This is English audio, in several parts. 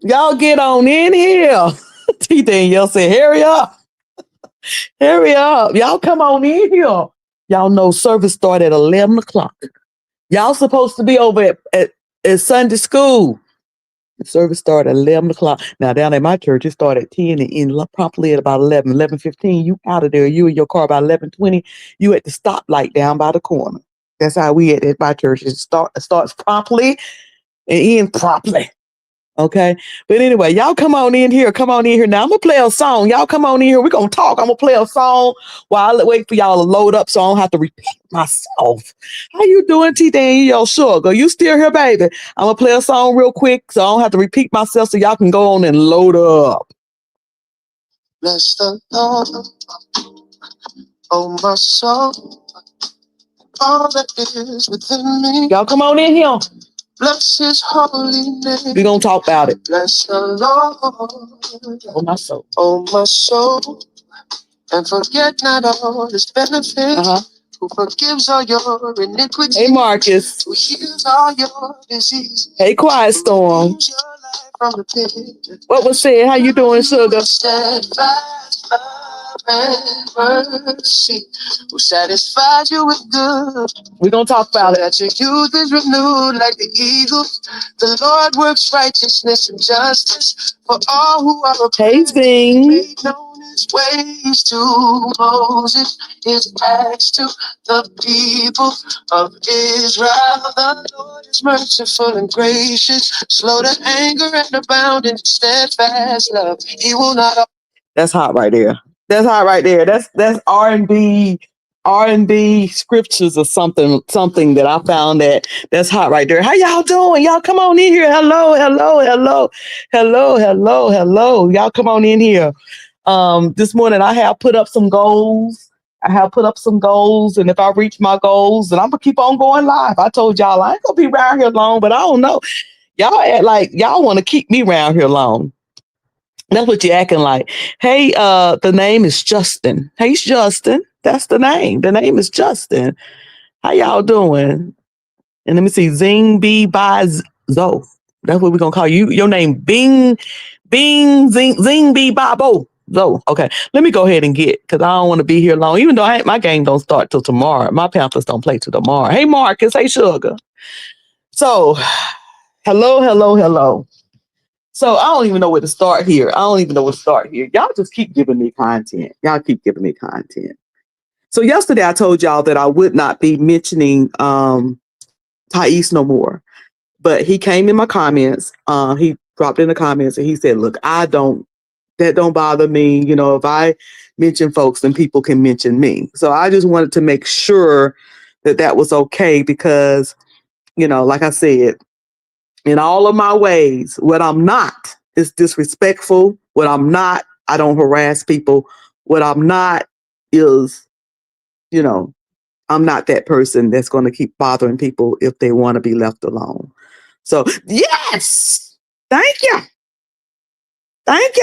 Y'all get on in here. T Danielle said, hurry up. Hurry up. Y'all come on in here. Y'all know service start at 11 o'clock. Y'all supposed to be over at Sunday school. The service started at 11 o'clock. Now, down at my church, it started at 10 and end promptly at about 11:15. You out of there. You in your car about 11:20. You at the stoplight down by the corner. That's how we at my church. It starts promptly and ends promptly. Okay. But anyway, y'all come on in here. Come on in here. Now I'm gonna play a song. Y'all come on in here. We're gonna talk. I'm gonna play a song while I wait for y'all to load up so I don't have to repeat myself. How you doing, T Danielle Sugar? You still here, baby? I'm gonna play a song real quick so I don't have to repeat myself so y'all can go on and load up. Bless the Lord, oh my soul, all that is within me. Y'all come on in here. Bless his holy name. We're going to talk about it. Bless the Lord, oh my soul. Oh my soul. And forget not all his benefits. Who forgives all your iniquities. Hey, Marcus. Who heals all your diseases. Hey, Quiet Storm. From the pit. What was said? How you doing, Sugar? Steadfast love and mercy. Who satisfies you with good. We're going to talk about it. That your youth is renewed like the eagles. The Lord works righteousness and justice for all who are tasting. Known his ways to Moses, his acts to the people of Israel. The Lord is merciful and gracious, slow to anger and abound in steadfast love. He will not. That's hot right there. That's hot right there. That's R&B scriptures or something that I found that's hot right there. How y'all doing? Y'all come on in here. Hello. Y'all come on in here. This morning I have put up some goals. And if I reach my goals, then I'm gonna keep on going live. I told y'all I ain't gonna be around here long, but I don't know. Y'all act like y'all want to keep me around here long. That's what you're acting like. Hey, the name is Justin. Hey, Justin. That's the name. The name is Justin. How y'all doing? And let me see. Zing B by Zo. That's what we're gonna call you. Your name Bing Zing B by Bo. Zo. Okay. Let me go ahead and because I don't want to be here long. Even though my game don't start till tomorrow. My Panthers don't play till tomorrow. Hey, Marcus. Hey, Sugar. So, hello. So I don't even know where to start here. Y'all just keep giving me content. So yesterday I told y'all that I would not be mentioning Thais no more. But he came in my comments. He dropped in the comments and he said, look, that don't bother me. You know, if I mention folks, then people can mention me. So I just wanted to make sure that was okay because, you know, like I said, in all of my ways, what I'm not is disrespectful. What I'm not, I don't harass people. What I'm not is, you know, I'm not that person that's going to keep bothering people if they want to be left alone. So, yes, thank you.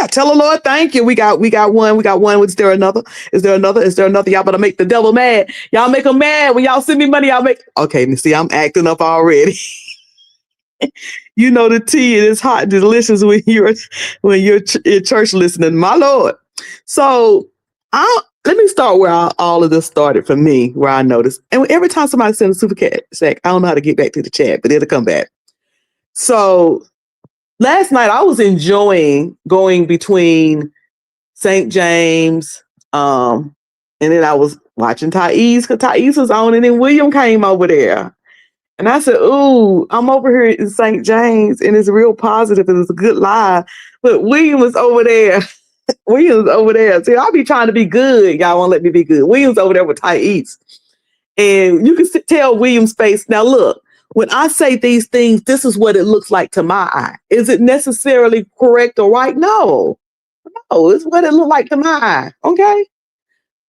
Tell the Lord, thank you. We got one. Is there another? Y'all better make the devil mad. Y'all make him mad. When y'all send me money, okay, see, I'm acting up already. You know the tea is hot and delicious when you're in church listening, my Lord. So let me start where all of this started for me, where I noticed. And every time somebody sends a super chat, I don't know how to get back to the chat, but it'll come back. So last night I was enjoying going between St. James, and then I was watching Thais because Thais was on, and then William came over there. And I said, ooh, I'm over here in St. James, and it's real positive, and it's a good live. But William was over there. See, I'll be trying to be good. Y'all won't let me be good. William's over there with Thais. And you can tell William's face. Now, look, when I say these things, this is what it looks like to my eye. Is it necessarily correct or right? No, it's what it looked like to my eye. Okay.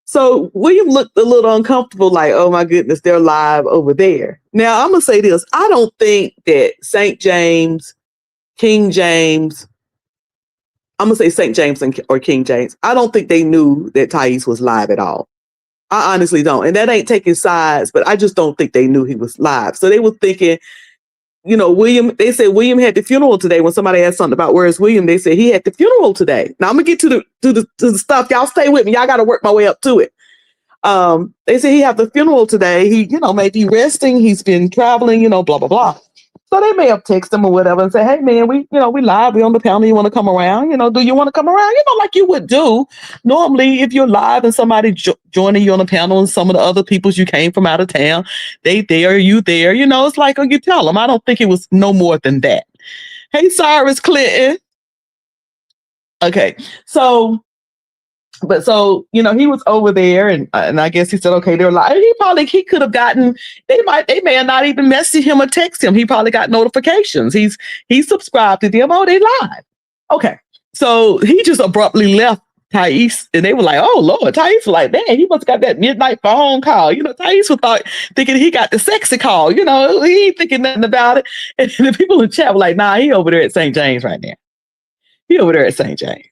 So William looked a little uncomfortable, like, oh my goodness, they're live over there. Now, I'm going to say this. I don't think that St. James, King James, I'm going to say St. James or King James, I don't think they knew that Thais was live at all. I honestly don't. And that ain't taking sides, but I just don't think they knew he was live. So they were thinking, William, they said William had the funeral today. When somebody asked something about where's William, they said he had the funeral today. Now I'm gonna get to the stuff. Y'all stay with me. Y'all got to work my way up to it. They said he had the funeral today. He, may be resting. He's been traveling, blah, blah, blah. So they may have texted him or whatever and say, hey man, we live, we on the panel. You want to come around? Do you want to come around? Like you would do normally if you're live and somebody joining you on the panel and some of the other peoples you came from out of town, they there, you there, it's like, you tell them. I don't think it was no more than that. Hey, Cyrus Clinton. Okay. So he was over there and I guess he said, okay, they're live. He could have gotten, they may have not even messaged him or text him. He probably got notifications. He's subscribed to them. Oh, they live. Okay. So he just abruptly left Thais and they were like, oh Lord, Thais was like, man, he must have got that midnight phone call. Thais was thinking he got the sexy call. He ain't thinking nothing about it. And the people in the chat were like, nah, he over there at St. James right now. He over there at St. James.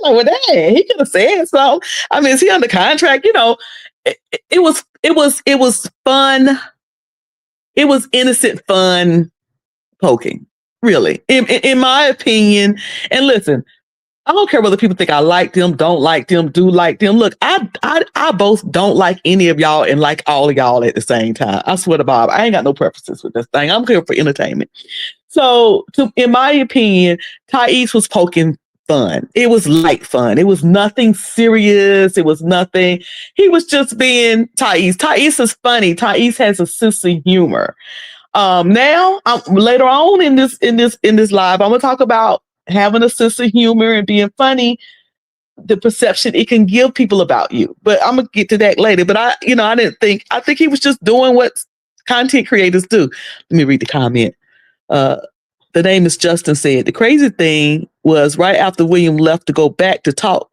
Like, well, dang, he could have said so. I mean, is he under contract? It was fun. It was innocent fun poking, really, in my opinion. And listen, I don't care whether people think I like them, don't like them, do like them. Look, I both don't like any of y'all and like all of y'all at the same time. I swear to Bob, I ain't got no preferences with this thing. I'm here for entertainment. So, in my opinion, Thais was poking fun. It was light fun. It was nothing serious. It was nothing. He was just being Thais. Thais is funny. Thais has a sense of humor. Now, later on in this live, I'm gonna talk about having a sense of humor and being funny. The perception it can give people about you. But I'm gonna get to that later. But I think he was just doing what content creators do. Let me read the comment. The name is Justin said, the crazy thing was right after William left to go back to talk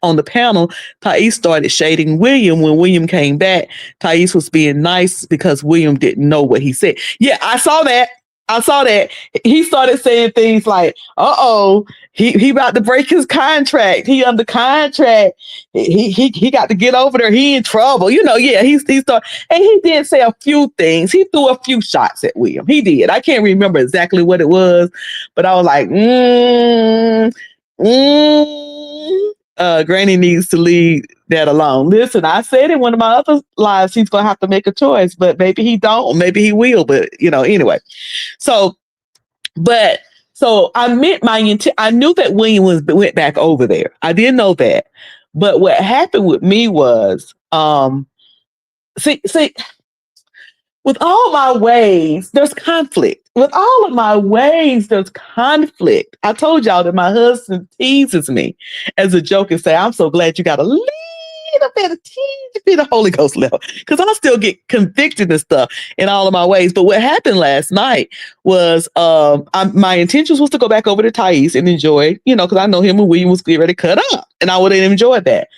on the panel, Thais started shading William. When William came back, Thais was being nice because William didn't know what he said. Yeah, I saw that. He started saying things like, uh-oh, he about to break his contract. He under contract. He got to get over there. He in trouble. Yeah, he started, and he did say a few things. He threw a few shots at William. He did. I can't remember exactly what it was, but I was like, Granny needs to leave that alone. Listen, I said in one of my other lives, he's going to have to make a choice, but maybe he don't, maybe he will, but anyway. So I meant I knew that William went back over there. I didn't know that. But what happened with me was, see, with all my ways, there's conflict. With all of my ways, there's conflict. I told y'all that my husband teases me as a joke and say, I'm so glad you got a little bit of tease, bit of Holy Ghost level, because I still get convicted and stuff in all of my ways. But what happened last night was my intentions was to go back over to Thais and enjoy, because I know him and William was getting ready to cut up, and I would have enjoyed that.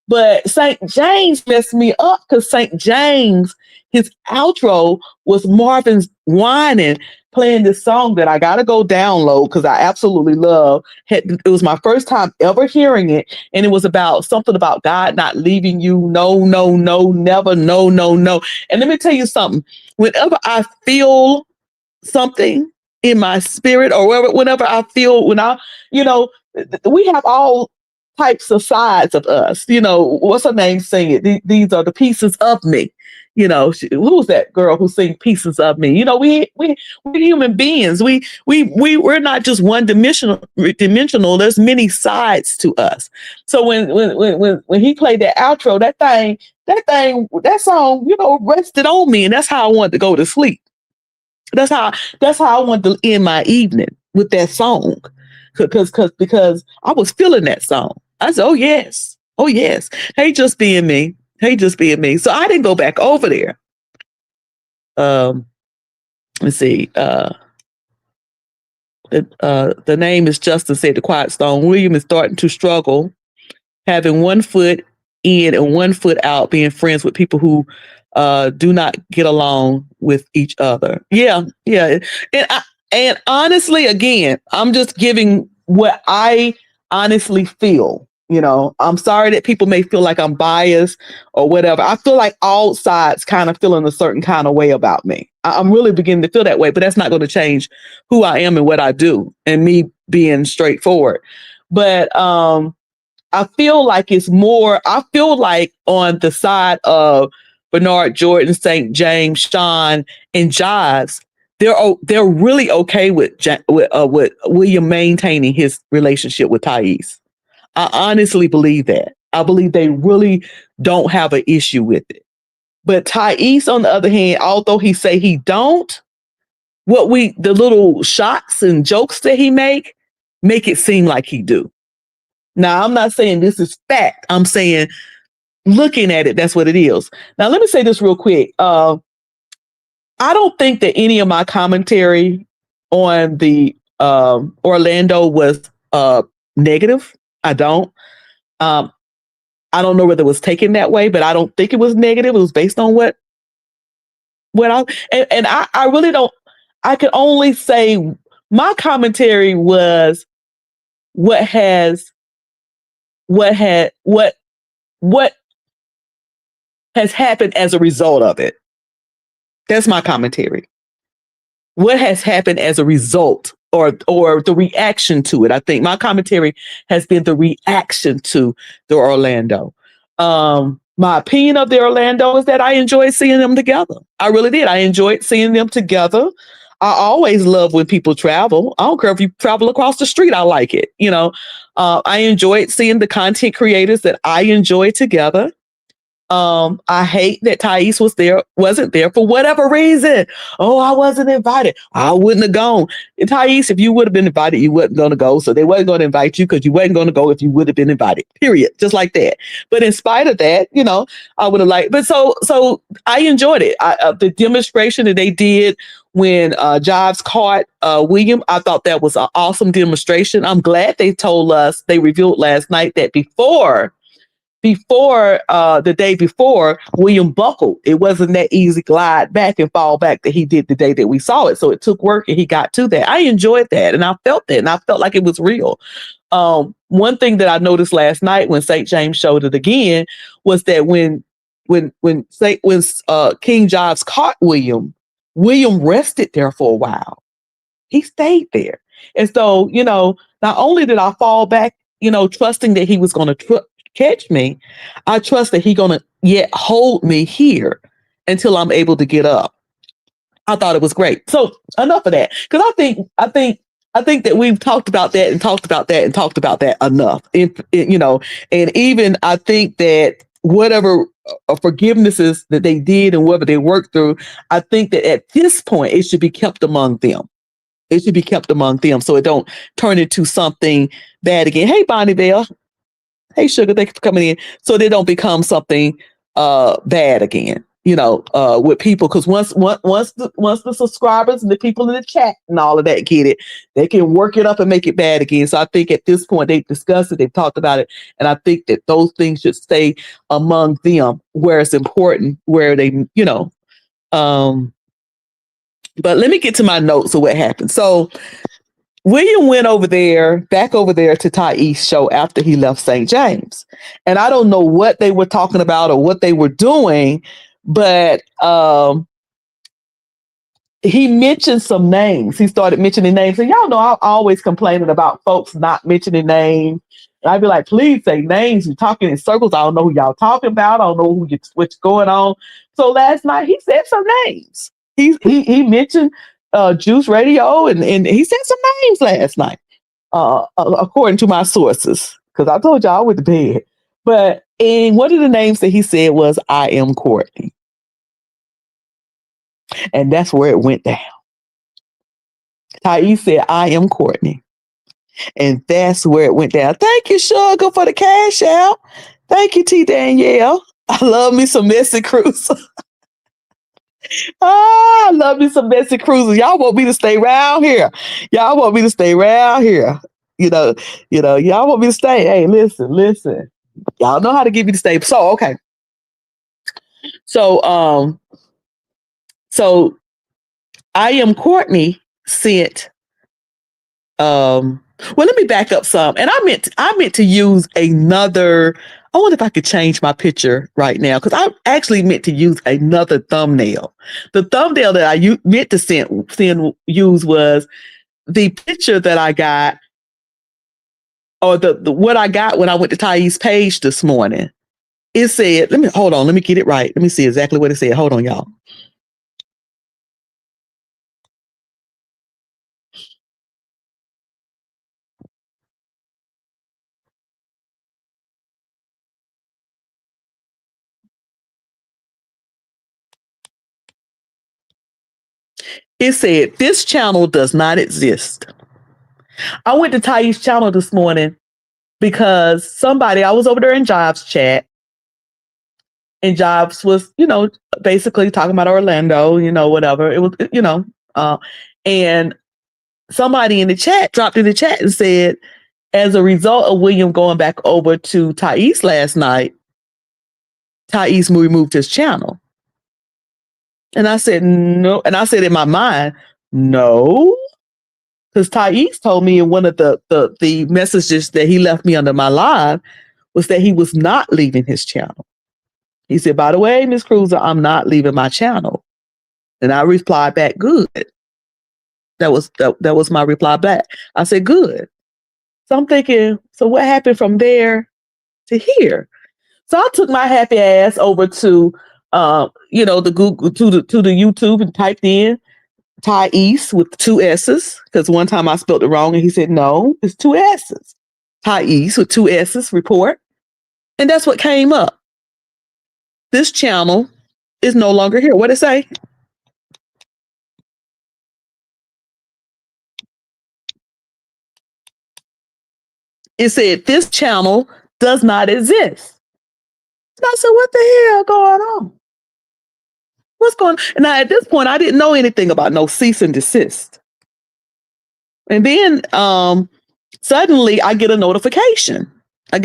But St. James messed me up because St. James, his outro was Marvin's whining, playing this song that I got to go download because I absolutely love. It was my first time ever hearing it. And it was about something about God not leaving you. No, no, no, never. No, no, no. And let me tell you something. Whenever I feel something in my spirit or whenever I feel, we have all types of sides of us. What's her name singing? These are the pieces of me. Who's that girl who sing pieces of me? We're human beings. We're not just one dimensional. There's many sides to us. So when he played that outro, that song, rested on me, and that's how I wanted to go to sleep. That's how I wanted to end my evening with that song, because I was feeling that song. I said, oh yes, hey, just being me. So I didn't go back over there. Let's see. The name is Justin said, the Quiet Storm. William is starting to struggle, having one foot in and one foot out, being friends with people who do not get along with each other. Yeah. And honestly, again, I'm just giving what I honestly feel. I'm sorry that people may feel like I'm biased or whatever. I feel like all sides kind of feeling a certain kind of way about me. I'm really beginning to feel that way, but that's not going to change who I am and what I do and me being straightforward. But I feel like it's more, I feel like on the side of Bernard, Jordan, St. James, Sean, and Jives, they're really okay with with William maintaining his relationship with Thais. I honestly believe that. I believe they really don't have an issue with it. But Thais, on the other hand, although he say he don't, the little shots and jokes that he make it seem like he do. Now, I'm not saying this is fact. I'm saying looking at it, that's what it is. Now, let me say this real quick. I don't think that any of my commentary on the Orlando was negative. I don't. Um, I don't know whether it was taken that way, but I don't think it was negative. It was based on what I really don't. I can only say my commentary was what has what had what has happened as a result of it. That's my commentary. What has happened as a result or the reaction to it. I think my commentary has been the reaction to the Orlando. My opinion of the Orlando is that I enjoyed seeing them together. I really did. I enjoyed seeing them together. I always love when people travel. I don't care if you travel across the street. I like it. I enjoyed seeing the content creators that I enjoy together. I hate that Thais wasn't there for whatever reason. Oh, I wasn't invited. I wouldn't have gone. And Thais, if you would have been invited, you wasn't going to go. So they wasn't going to invite you because you wasn't going to go if you would have been invited. Period. Just like that. But in spite of that, I would have liked. But so I enjoyed it. The demonstration that they did when Jives caught William, I thought that was an awesome demonstration. I'm glad they revealed last night that before the day before, William buckled. It wasn't that easy glide back and fall back that he did the day that we saw it. So it took work and he got to that. I enjoyed that and I felt that and I felt like it was real. One thing that I noticed last night when St. James showed it again was that when King Jives caught William rested there for a while. He stayed there. And so, not only did I fall back, trusting that he was going to catch me, I trust that he's gonna yet hold me here until I'm able to get up. I thought it was great. So enough of that, because I think that we've talked about that and talked about that and talked about that enough. And even I think that whatever forgivenesses that they did and whatever they worked through, I think that at this point it should be kept among them. It should be kept among them so it don't turn into something bad again. Hey, Bonnie Bell. Hey, Sugar, thank you for coming in. So they don't become something bad again, with people. Because once the subscribers and the people in the chat and all of that get it, they can work it up and make it bad again. So I think at this point they've discussed it, they've talked about it, and I think that those things should stay among them where it's important, where they, But let me get to my notes of what happened. So William went back over there to Thais' show after he left St. James. And I don't know what they were talking about or what they were doing, but he mentioned some names. He started mentioning names. And y'all know I'm always complaining about folks not mentioning names. And I'd be like, please say names. You're talking in circles. I don't know who y'all talking about. I don't know what's going on. So last night he said some names. He mentioned Juice Radio, and he said some names last night, according to my sources, because I told y'all I went to bed. And one of the names that he said was I Am Courtney. And that's where it went down. Thais said, I am Courtney. And that's where it went down. Thank you, Sugar, for the cash out. Thank you, T. Danielle. I love me some Messy Cruiser. I love me some Messy Cruisers. Y'all want me to stay around here. Y'all want me to stay around here. Y'all want me to stay. Hey, listen. Y'all know how to get me to stay. So, okay. So I Am Courtney sent, well, let me back up some. And I meant to use another I wonder if I could change my picture right now because I actually meant to use another thumbnail. The thumbnail that I meant to use was the picture that I got, or the what I got when I went to Thais' page this morning. It said, let me get it right. Let me see exactly what it said. Hold on, y'all. It said, this channel does not exist. I went to Thais' channel this morning because I was over there in Jobs chat, and Jobs was, basically talking about Orlando, whatever. It was, and somebody in the chat dropped in the chat and said, as a result of William going back over to Thais last night, Thais removed his channel. And I said, no. And I said in my mind, no, because Thais told me in one of the messages that he left me under my live was that he was not leaving his channel. He said, by the way, Miss Cruiser, I'm not leaving my channel. And I replied back, good. That was my reply back. I said, good. So I'm thinking, so what happened from there to here? So I took my happy ass over to the Google to the YouTube and typed in Thais with 2 S's, because one time I spelled it wrong and he said, no, it's 2 S's. Thais with 2 S's report. And that's what came up. This channel is no longer here. What'd it say? It said, this channel does not exist. And I said, what the hell going on? What's going on? And now at this point, I didn't know anything about no cease and desist. And then suddenly I get a notification. So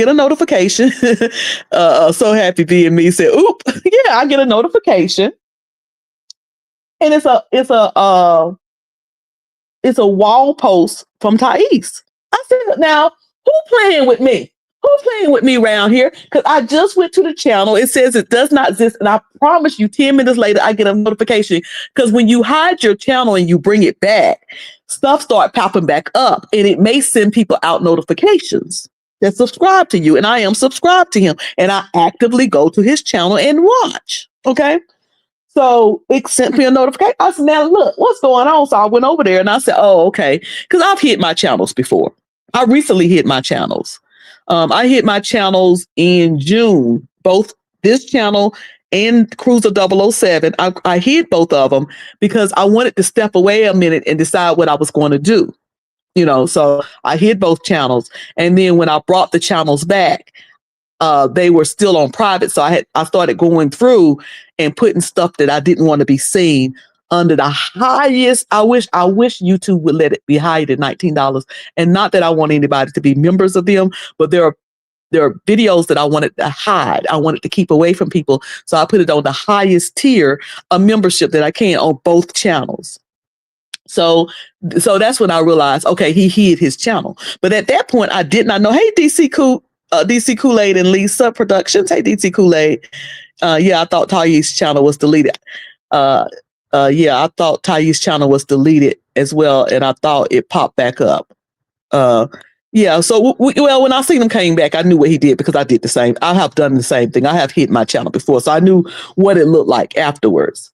happy being me said, oop, yeah, I get a notification. And it's a wall post from Thais. I said, now, who playing with me? Who's playing with me around here? Because I just went to the channel. It says it does not exist. And I promise you, 10 minutes later, I get a notification. Because when you hide your channel and you bring it back, stuff start popping back up. And it may send people out notifications that subscribe to you. And I am subscribed to him. And I actively go to his channel and watch. Okay. So it sent me a notification. I said, now look, what's going on? So I went over there and I said, oh, okay. Because I've hit my channels before. I recently hit my channels. I hit my channels in June, both this channel and Cruiser 007. I hid both of them because I wanted to step away a minute and decide what I was going to do. So I hid both channels. And then when I brought the channels back, they were still on private. So I started going through and putting stuff that I didn't want to be seen under the highest. I wish YouTube would let it be higher than $19. And not that I want anybody to be members of them, but there are videos that I wanted to hide. I wanted to keep away from people. So I put it on the highest tier of membership that I can on both channels. So that's when I realized, okay, he hid his channel. But at that point, I did not know. Hey, DC Kool-Aid and Lisa Productions. Hey, DC Kool-Aid. Yeah, I thought Thais' channel was deleted. Yeah, I thought Thais' channel was deleted as well, and I thought it popped back up. Yeah, so when I seen him came back, I knew what he did because I did the same. I have done the same thing. I have hit my channel before, so I knew what it looked like afterwards.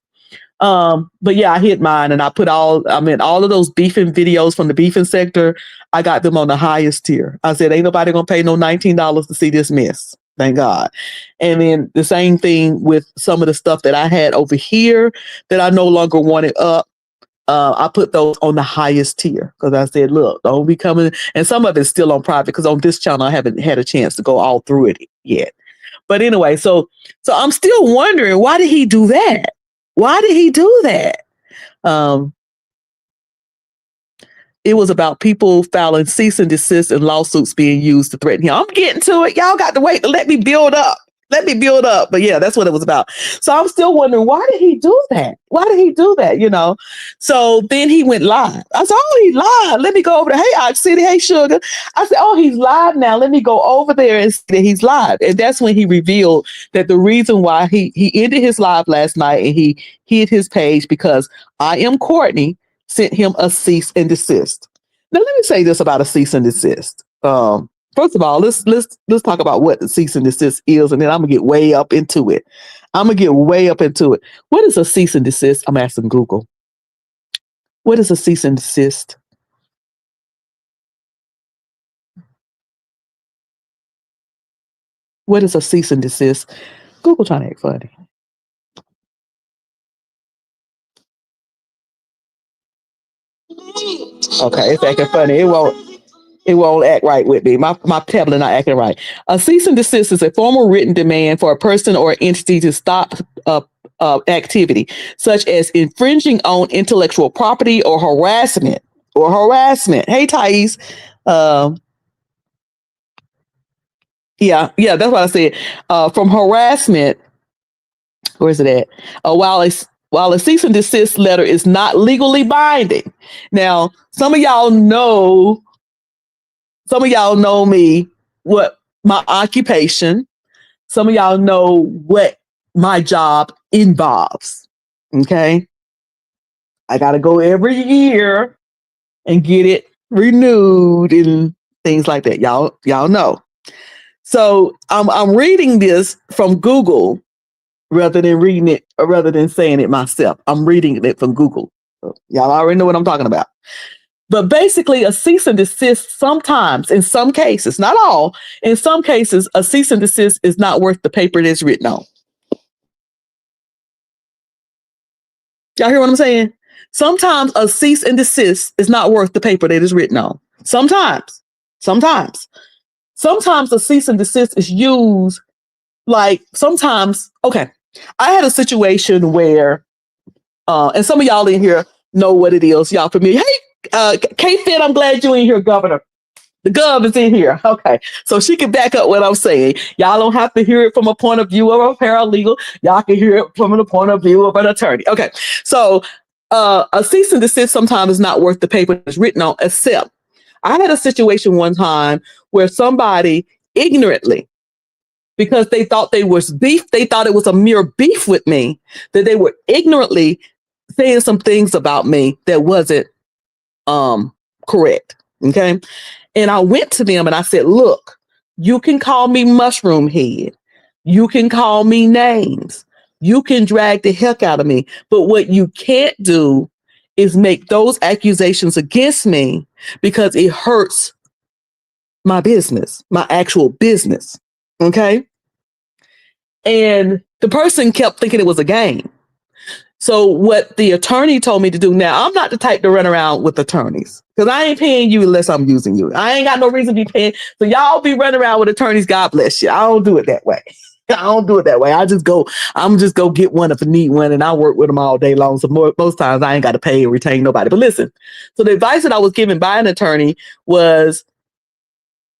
But yeah, I hit mine and I put all of those beefing videos from the beefing sector. I got them on the highest tier. I said, ain't nobody gonna pay no $19 to see this mess. Thank God. And then the same thing with some of the stuff that I had over here that I no longer wanted up. I put those on the highest tier because I said, look, don't be coming. And some of it's still on private because on this channel, I haven't had a chance to go all through it yet. But anyway, so I'm still wondering, why did he do that? Why did he do that? It was about people filing cease and desist and lawsuits being used to threaten him. I'm getting to it. Y'all got to wait to let me build up. Let me build up. But yeah, that's what it was about. So I'm still wondering, why did he do that? Why did he do that? So then he went live. I said, oh, he live. Let me go over there. Hey, Ox City. Hey, Sugar. I said, oh, he's live now. Let me go over there and see that he's live. And that's when he revealed that the reason why he ended his live last night and he hid his page because I Am Courtney sent him a cease and desist. Now, let me say this about a cease and desist. First of all, let's talk about what the cease and desist is, and then I'm gonna get way up into it. What is a cease and desist? I'm asking Google. What is a cease and desist? What is a cease and desist? Google trying to act funny. Okay, it's acting funny. It won't act right with me. My tablet not acting right. A cease and desist is a formal written demand for a person or entity to stop activity, such as infringing on intellectual property or harassment. Hey, Thais. Um, yeah, that's what I said. From harassment, where's it at? While a cease and desist letter is not legally binding. Now, some of y'all know me, what my occupation. Some of y'all know what my job involves. Okay. I got to go every year and get it renewed and things like that. Y'all know. So I'm reading this from Google rather than reading it or rather than saying it myself. I'm reading it from Google. So y'all already know what I'm talking about. But basically, a cease and desist sometimes, in some cases, not all, in some cases, a cease and desist is not worth the paper it is written on. Y'all hear what I'm saying? Sometimes a cease and desist is not worth the paper that it is written on. Sometimes. Sometimes a cease and desist is used like sometimes, okay. I had a situation where, and some of y'all in here know what it is. Y'all familiar? Hey, K-Fit, I'm glad you in here, Governor. The gov is in here. Okay. So she can back up what I'm saying. Y'all don't have to hear it from a point of view of a paralegal. Y'all can hear it from the point of view of an attorney. Okay. So a cease and desist sometimes is not worth the paper it's written on, except I had a situation one time where somebody ignorantly, because they thought they was beef, they thought it was a mere beef with me, that they were ignorantly saying some things about me that wasn't correct. Okay. And I went to them and I said, look, you can call me mushroom head. You can call me names. You can drag the heck out of me. But what you can't do is make those accusations against me because it hurts my business, my actual business. Okay. And the person kept thinking it was a game. So what the attorney told me to do now, I'm not the type to run around with attorneys because I ain't paying you unless I'm using you. I ain't got no reason to be paying. So y'all be running around with attorneys. God bless you. I don't do it that way. I don't do it that way. I'm just go get one if I need one and I work with them all day long. So most times I ain't got to pay or retain nobody. But listen, so the advice that I was given by an attorney was,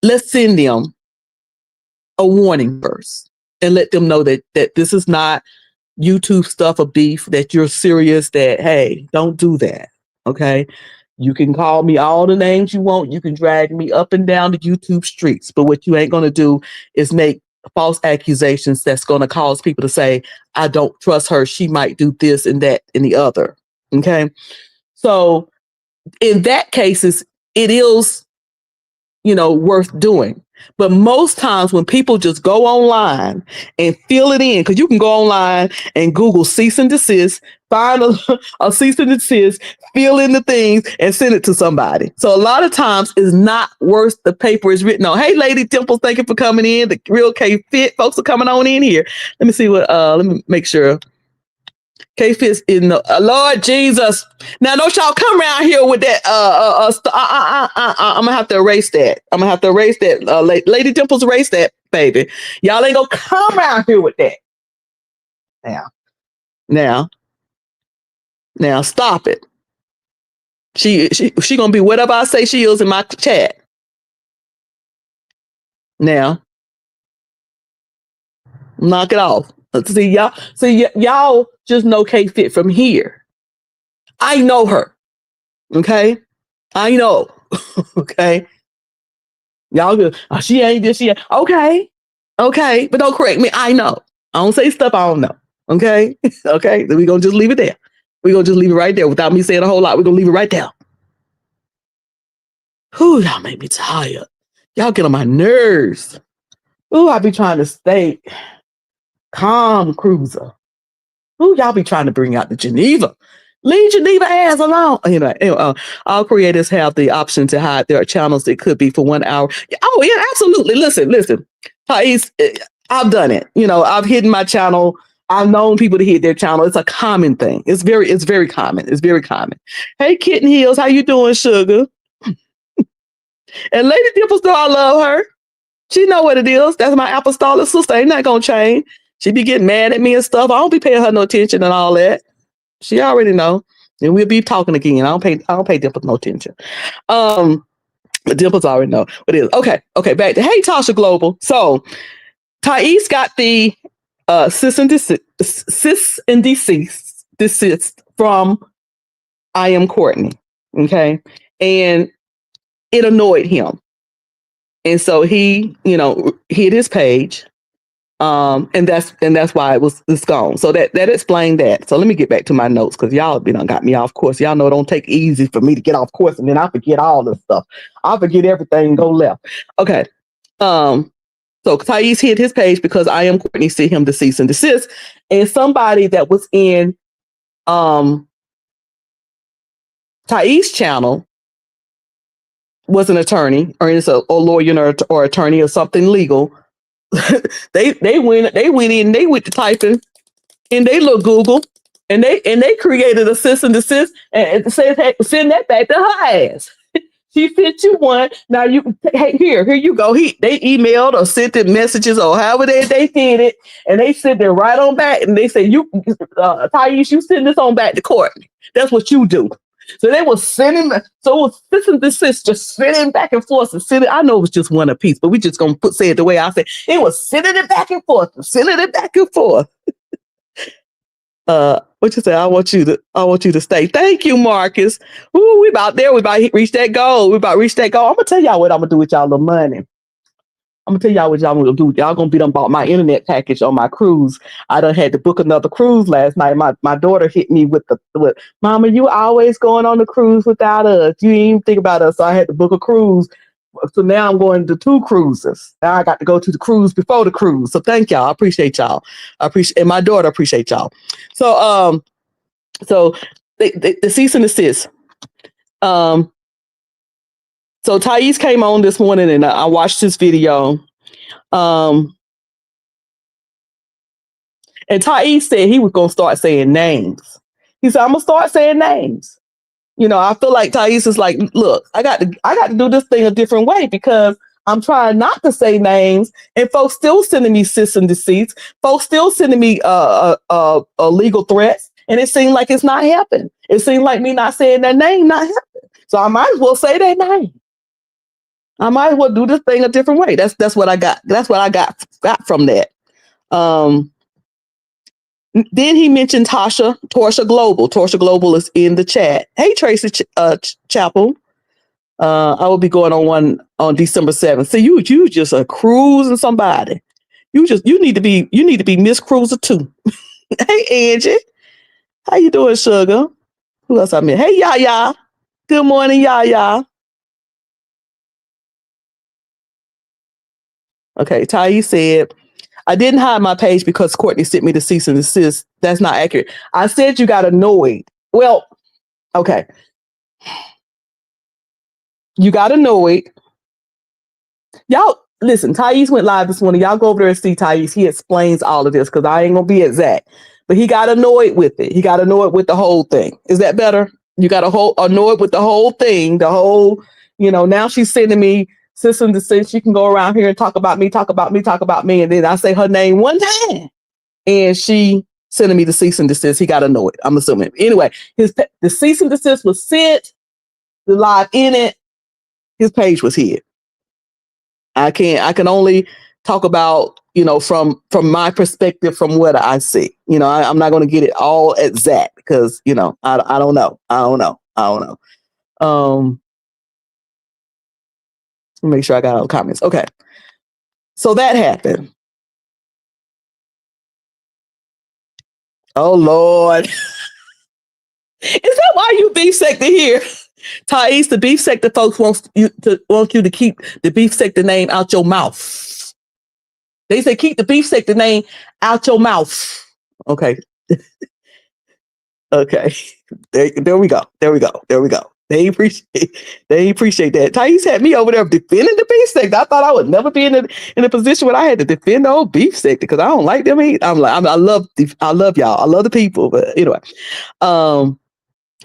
let's send them a warning first and let them know that this is not YouTube stuff of beef, that you're serious, that, hey, don't do that. Okay. You can call me all the names you want. You can drag me up and down the YouTube streets. But what you ain't going to do is make false accusations that's going to cause people to say, I don't trust her. She might do this and that and the other. Okay. So in that cases, it is, worth doing. But most times when people just go online and fill it in, because you can go online and Google cease and desist, find a cease and desist, fill in the things and send it to somebody. So a lot of times it's not worth the paper it's written on. Hey, Lady Temple, thank you for coming in. The real K-Fit folks are coming on in here. Let me see let me make sure. K-Fit's in the Lord Jesus. Now, don't y'all come around here with that. I'm gonna have to erase that. Lady Dimples, erase that, baby. Y'all ain't gonna come around here with that. Now, stop it. She gonna be whatever I say she is in my chat. Now, Knock it off. Y'all just know K Fit from here. I know her. Okay. I know. Okay. Y'all good. Oh, she ain't this, she ain't. Okay. Okay. But don't correct me. I know. I don't say stuff I don't know. Okay. Okay. Then we're gonna just leave it there. We're gonna just leave it right there without me saying a whole lot. We're gonna leave it right there. Whew, y'all make me tired. Y'all get on my nerves. Ooh, I be trying to stay calm, cruiser. Ooh, y'all be trying to bring out the Geneva. Leave Geneva ass alone. Anyway, all creators have the option to hide their channels. It could be for 1 hour. Oh, yeah, absolutely. Listen. Thais, I've done it. I've hidden my channel. I've known people to hit their channel. It's a common thing. It's very common. It's very common. Hey, Kitten Heels, how you doing, sugar? And Lady Dimple Store, I love her. She know what it is. That's my apostolic sister. Ain't not gonna change. She be getting mad at me and stuff. I don't be paying her no attention and all that. She already know. And we'll be talking again. I don't pay Dimple no attention. But Dimples already know what it is. Okay, back to hey Tasha Global. So Thais got the cis and desist from I Am Courtney. Okay. And it annoyed him. And so he, hid his page. And that's why it's gone. So that explained that. So let me get back to my notes because y'all done got me off course. Y'all know it don't take easy for me to get off course and then I forget all this stuff. I forget everything and go left. Okay. So Thais hid his page because I Am Courtney sent him to cease and desist. And somebody that was in Thais' channel was an attorney or lawyer or attorney or something legal. they went in, they went to typing in they little Google and they created a cease and desist and said, hey, send that back to her ass. She sent you one. Now hey, here you go. They emailed or sent it messages or however they did it, and they sent it right on back. And they said, Thais, you send this on back to Courtney. That's what you do. So they were sending, so it was cease and desist, just sending back and forth and sending. I know it was just one apiece, but we just gonna say it the way I said. It was sending it back and forth, sending it back and forth. What you say? I want you to stay. Thank you, Marcus. Ooh, we about there. We about to reach that goal. I'm gonna tell y'all what I'm gonna do with y'all little money. I'm gonna tell y'all what y'all gonna do. Y'all gonna be done bought my internet package on my cruise. I done had to book another cruise last night. My daughter hit me with Mama, you always going on the cruise without us. You didn't even think about us. So I had to book a cruise. So now I'm going to 2 cruises. Now I got to go to the cruise before the cruise. So thank y'all. I appreciate y'all. And my daughter appreciate y'all. So the cease and desist. So Thais came on this morning and I watched this video. And Thais said he was gonna start saying names. He said, I'm gonna start saying names. I feel like Thais is like, look, I got to do this thing a different way because I'm trying not to say names, and folks still sending me cease and desist. Folks still sending me legal threats, and it seemed like it's not helping. It seemed like me not saying their name not helping. So I might as well say their name. I might as well do this thing a different way. That's what I got. That's what I got from that. Then he mentioned Torsha Global. Torsha Global is in the chat. Hey, Tracy Chapel. I will be going on one on December 7th. So you just a cruising somebody. You need to be Miss Cruiser too. Hey, Angie. How you doing, sugar? Who else I met? Hey, Yaya. Good morning, Yaya. Okay, Thais said, I didn't hide my page because Courtney sent me to cease and desist. That's not accurate. I said you got annoyed. Well, okay. You got annoyed. Y'all, listen, Thais went live this morning. Y'all go over there and see Thais. He explains all of this because I ain't going to be exact. But he got annoyed with it. He got annoyed with the whole thing. Is that better? You got annoyed with the whole thing. The whole, now she's sending me cease and desist. She can go around here and talk about me. And then I say her name one time. And she sending me the cease and desist. He got annoyed, I'm assuming. Anyway, the cease and desist was sent. The live in it. His page was hid. I can only talk about, from my perspective, from what I see. I'm not going to get it all exact because, I don't know. I don't know. I don't know. Make sure I got all the comments. Okay. So that happened. Oh, Lord. Is that why you beef sector here? Thais, the beef sector folks want you to keep the beef sector name out your mouth. They say keep the beef sector name out your mouth. Okay. Okay. There we go. There we go. There we go. They appreciate that. Thais had me over there defending the beef sector. I thought I would never be in a position where I had to defend the old beef sector because I don't like them. I love y'all. I love the people. But anyway, oh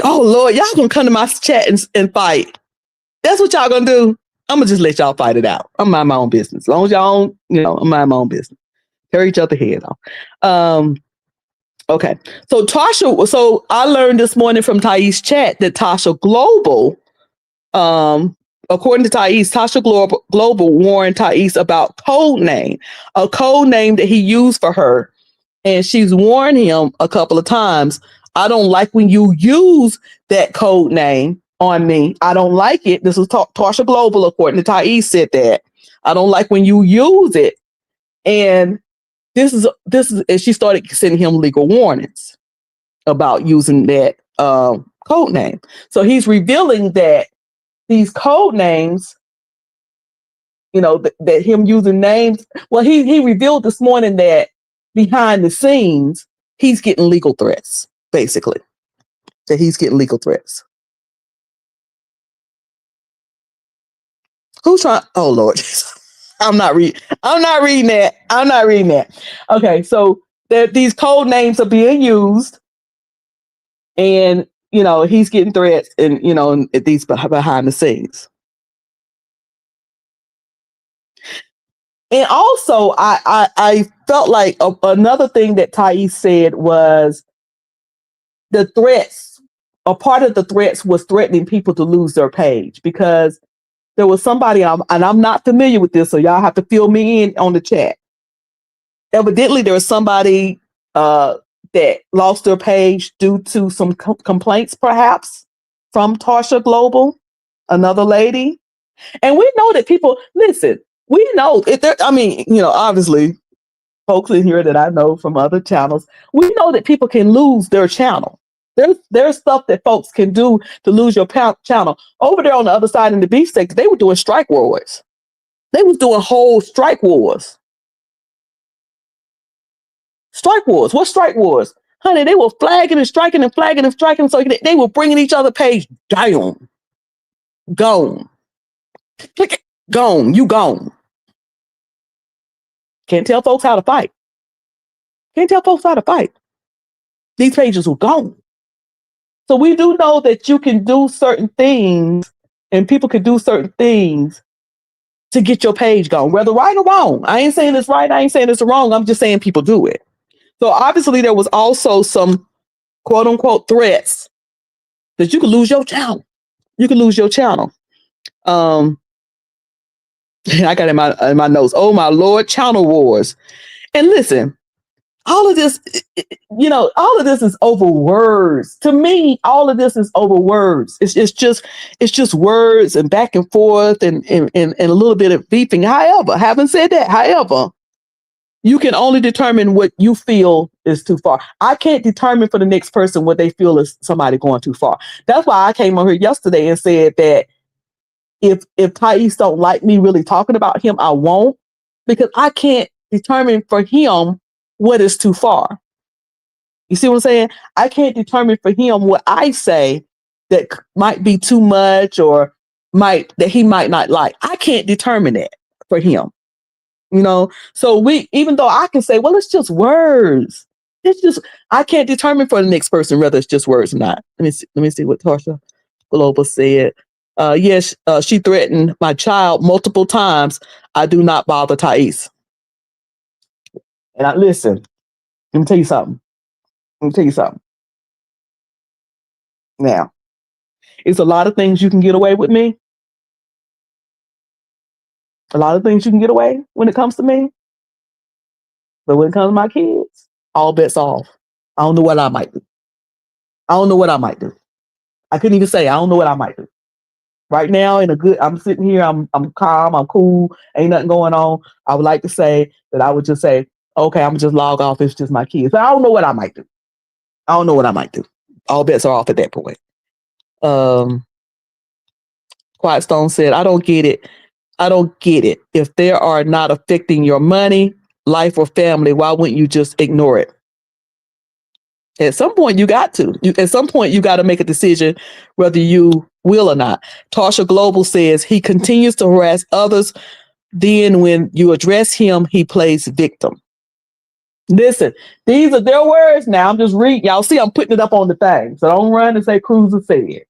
Lord, y'all gonna come to my chat and fight. That's what y'all gonna do. I'm gonna just let y'all fight it out. I'm mind my own business. As long as y'all don't, I'm mind my own business. Tear each other head off. Okay. So I learned this morning from Thais' chat that Tasha Global, according to Thais, Tasha Global warned Thais about a code name that he used for her. And she's warned him a couple of times. I don't like when you use that code name on me. I don't like it. This was Tasha Global, according to Thais, said that. I don't like when you use it. And this is, and she started sending him legal warnings about using that code name. So he's revealing that these code names, that him using names. Well, he revealed this morning that behind the scenes, he's getting legal threats, basically. That he's getting legal threats. Who's trying? Oh Lord, I'm not reading that. Okay, so these code names are being used, and he's getting threats, and these behind the scenes. And also, I felt like another thing that Thais said was the threats. A part of the threats was threatening people to lose their page because there was somebody, and I'm not familiar with this, so y'all have to fill me in on the chat. Evidently, there was somebody that lost their page due to some complaints, perhaps, from Tasha Global, another lady. And we know that people, listen, we know, obviously, folks in here that I know from other channels, we know that people can lose their channel. There's stuff that folks can do to lose your channel. Over there on the other side in the beef sector, they were doing strike wars. They was doing whole strike wars. Strike wars. What strike wars? Honey, they were flagging and striking and flagging and striking. So they were bringing each other page down. Gone. Click it. Gone. You gone. Can't tell folks how to fight. Can't tell folks how to fight. These pages were gone. So we do know that you can do certain things and people can do certain things to get your page gone, whether right or wrong. I ain't saying it's right. I ain't saying it's wrong. I'm just saying people do it. So obviously there was also some quote unquote threats that you could lose your channel. You could lose your channel. I got in my notes. Oh my Lord, channel wars. And listen, all of this, all of this is over words. To me, all of this is over words. It's just words and back and forth and a little bit of beeping. However, having said that, you can only determine what you feel is too far. I can't determine for the next person what they feel is somebody going too far. That's why I came on here yesterday and said that if Thais don't like me really talking about him, I won't, because I can't determine for him what is too far. You see what I'm saying? I can't determine for him what I say that might be too much or that he might not like. I can't determine that for him. So even though I can say, well, it's just words. I can't determine for the next person whether it's just words or not. Let me see what Tasha Global said. Yes, she threatened my child multiple times. I do not bother Thais. And listen, let me tell you something. Now, it's a lot of things you can get away with me. A lot of things you can get away when it comes to me, but when it comes to my kids, all bets off. I don't know what I might do. I don't know what I might do. I couldn't even say I don't know what I might do. Right now, I'm sitting here, I'm calm, I'm cool, ain't nothing going on. I would like to say that I would just say, okay, I'm just log off. It's just my kids. But I don't know what I might do. I don't know what I might do. All bets are off at that point. Um, Quiet Stone said, I don't get it. I don't get it. If they are not affecting your money, life, or family, why wouldn't you just ignore it? At some point, you got to. At some point, you got to make a decision whether you will or not. Tasha Global says he continues to harass others. Then, when you address him, he plays victim. Listen, these are their words now. I'm just reading. Y'all see, I'm putting it up on the thing. So don't run and say Cruiser said.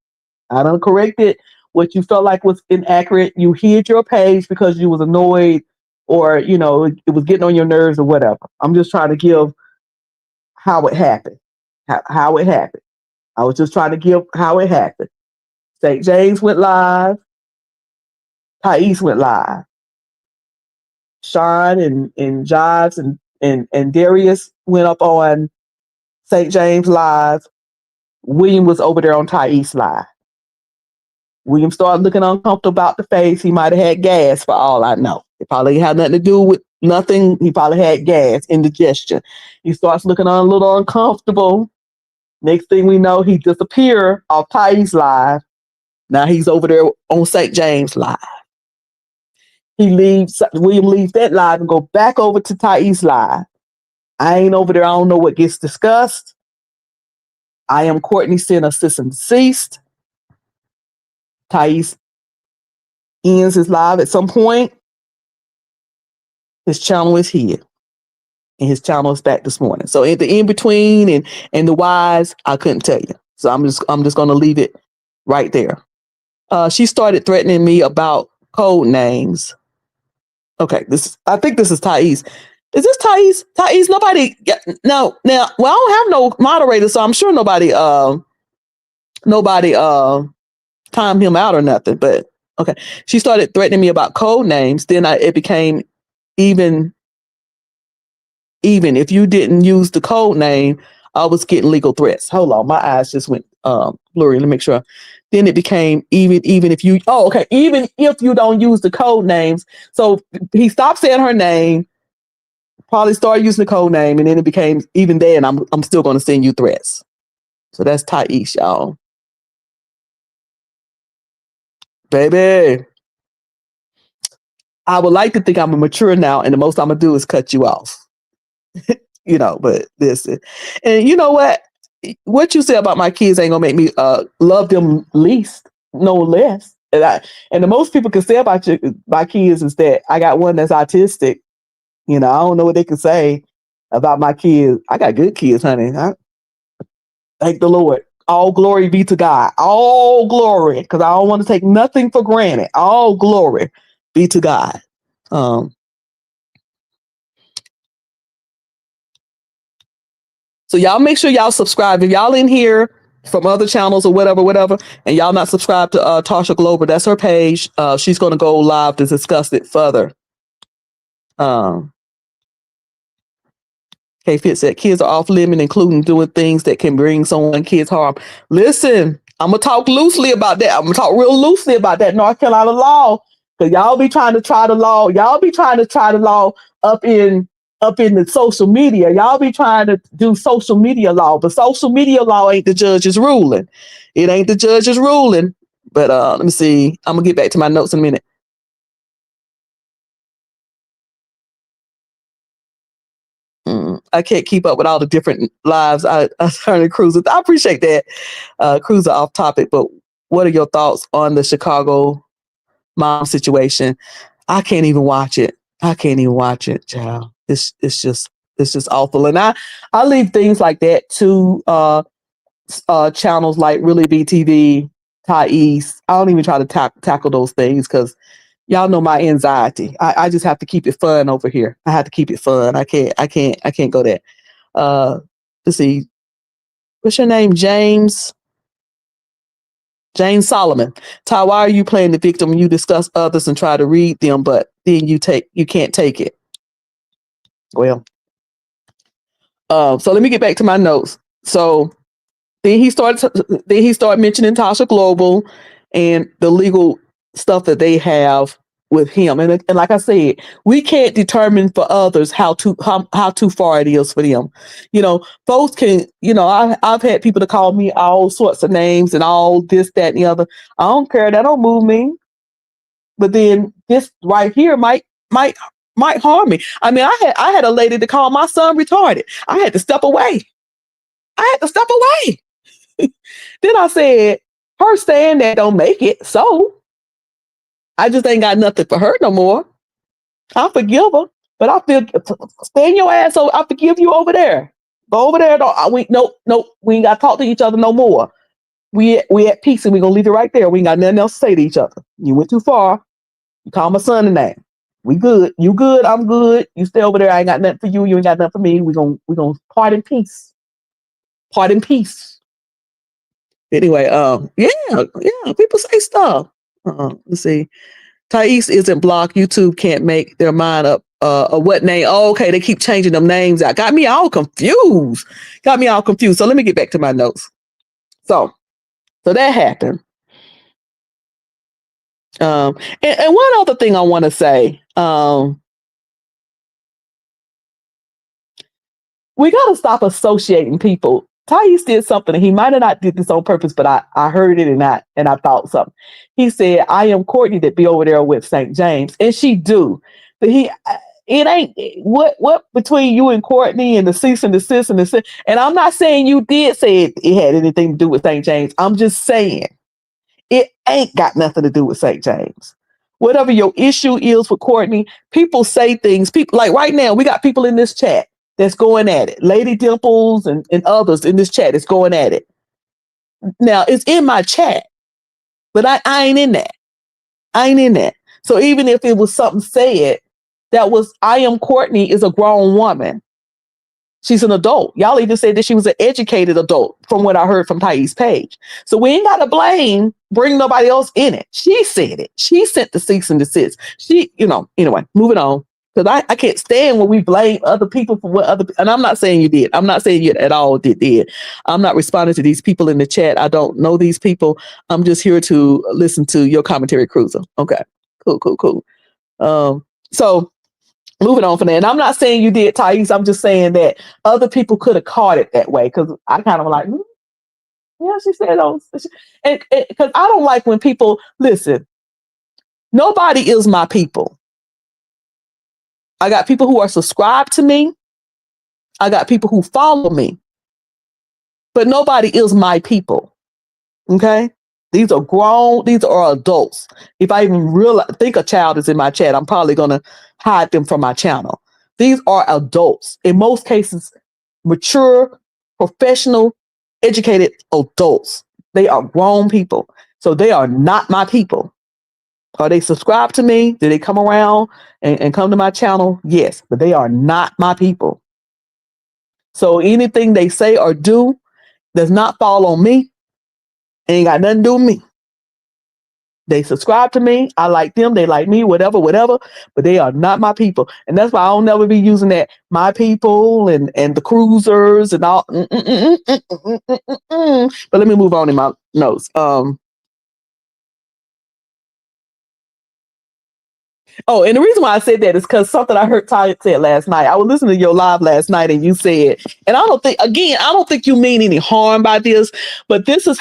I done corrected what you felt like was inaccurate. You hid your page because you was annoyed or, it was getting on your nerves or whatever. I'm just trying to give how it happened. How it happened. I was just trying to give how it happened. St. James went live. Thais went live. Sean and Jives and Darius went up on St. James live. William was over there on Thais live. William started looking uncomfortable about the face. He might have had gas for all I know. It probably had nothing to do with nothing. He probably had gas, indigestion. He starts looking a little uncomfortable. Next thing we know, he disappeared off Thais live. Now he's over there on St. James live. William leaves that live and go back over to Thais live. I ain't over there. I don't know what gets discussed. I am Courtney sent a cease and desist. Thais ends his live at some point. His channel is here. And his channel is back this morning. So at the in between and the whys, I couldn't tell you. So I'm just gonna leave it right there. She started threatening me about code names. Okay, I think this is Thais. Is this Thais? Thais, nobody. No, now, well, I don't have no moderator, so I'm sure nobody timed him out or nothing. But okay, she started threatening me about code names. Then it became even if you didn't use the code name, I was getting legal threats. Hold on, my eyes just went blurry. Let me make sure. Then it became even if you even if you don't use the code names. So he stopped saying her name, probably started using the code name, and then it became even then I'm still gonna send you threats. So that's Thais, y'all. Baby. I would like to think I'm mature now, and the most I'm gonna do is cut you off. But listen. And you know what you say about my kids ain't gonna make me love them least, no less. And the most people can say about my kids is that I got one that's autistic. I don't know what they can say about my kids. I got good kids, honey. Thank the Lord. All glory be to God. All glory, because I don't want to take nothing for granted. All glory be to God. So y'all make sure y'all subscribe. If y'all in here from other channels or whatever, and y'all not subscribed to Tasha Glover, that's her page. She's going to go live to discuss it further. K-Fit said, kids are off limit, including doing things that can bring someone kids harm. Listen, I'm going to talk loosely about that. I'm going to talk real loosely about that North Carolina law, because y'all be trying to try the law. Y'all be trying to try the law up in the social media. Y'all be trying to do social media law, but social media law ain't the judge's ruling. It ain't the judge's ruling. But let me see. I'm going to get back to my notes in a minute. I can't keep up with all the different lives I turn to Cruiser. I appreciate that. Cruiser off topic, but what are your thoughts on the Chicago mom situation? I can't even watch it. Child. It's just awful. And I leave things like that to channels like Really BTV, Thais. I don't even try to tackle those things because y'all know my anxiety. I just have to keep it fun over here. I have to keep it fun. I can't go there. Let's see. What's your name? James. Jane Solomon. Ty, why are you playing the victim when you discuss others and try to read them, but then you can't take it? Well, so let me get back to my notes. So then he started mentioning Tasha Global and the legal stuff that they have with him. And like I said, we can't determine for others how too far it is for them. You know, folks can, I've had people to call me all sorts of names and all this, that, and the other. I don't care. That don't move me. But then this right here might harm me. I mean, I had a lady to call my son retarded. I had to step away. Then I said, her saying that don't make it. So I just ain't got nothing for her no more. I forgive her, but I feel stay in your ass. So I forgive you over there. Go over there. We ain't got to talk to each other no more. We at peace and we gonna leave it right there. We ain't got nothing else to say to each other. You went too far. You call my son a name. We good. You good. I'm good. You stay over there. I ain't got nothing for you. You ain't got nothing for me. We gonna part in peace. Part in peace. Anyway, yeah, people say stuff. Let's see. Thais isn't blocked. YouTube can't make their mind up. What name? Oh, okay, they keep changing them names out. Got me all confused. So let me get back to my notes. So that happened. And one other thing I want to say. We got to stop associating people. Thais did something, and he might have not did this on purpose, but I heard it and I thought something. He said, "I am Courtney that be over there with St. James," and she do. But it ain't what between you and Courtney and the cease and desist and the. And I'm not saying you did say it had anything to do with St. James. I'm just saying it ain't got nothing to do with St. James. Whatever your issue is with Courtney, people say things. People like right now, we got people in this chat that's going at it. Lady Dimples and others in this chat is going at it. Now, it's in my chat, but I ain't in that. I ain't in that. So even if it was something said that was, I am Courtney is a grown woman. She's an adult. Y'all even said that she was an educated adult from what I heard from Thais Page. So we ain't got to bring nobody else in it. She said it. She sent the cease and desist. Anyway, moving on. Because I can't stand when we blame other people for what and I'm not saying you did. I'm not saying you at all did. I'm not responding to these people in the chat. I don't know these people. I'm just here to listen to your commentary, Cruiser. Okay, cool. So moving on from that. And I'm not saying you did, Thais. I'm just saying that other people could have caught it that way. Because I kind of like, yeah, she said those. And because I don't like when people, listen, nobody is my people. I got people who are subscribed to me. I got people who follow me. But nobody is my people. Okay? These are grown, these are adults. If I even think a child is in my chat, I'm probably going to hide them from my channel. These are adults. In most cases, mature, professional, educated adults. They are grown people. So they are not my people. Are they subscribed to me? Do they come around and come to my channel? Yes, but they are not my people. So anything they say or do does not fall on me. Ain't got nothing to do with me. They subscribe to me. I like them. They like me, whatever. But they are not my people. And that's why I'll never be using that my people and the cruisers and all. But let me move on in my notes. Oh, and the reason why I said that is because something I heard Ty said last night. I was listening to your live last night and you said, and I don't think you mean any harm by this, but this is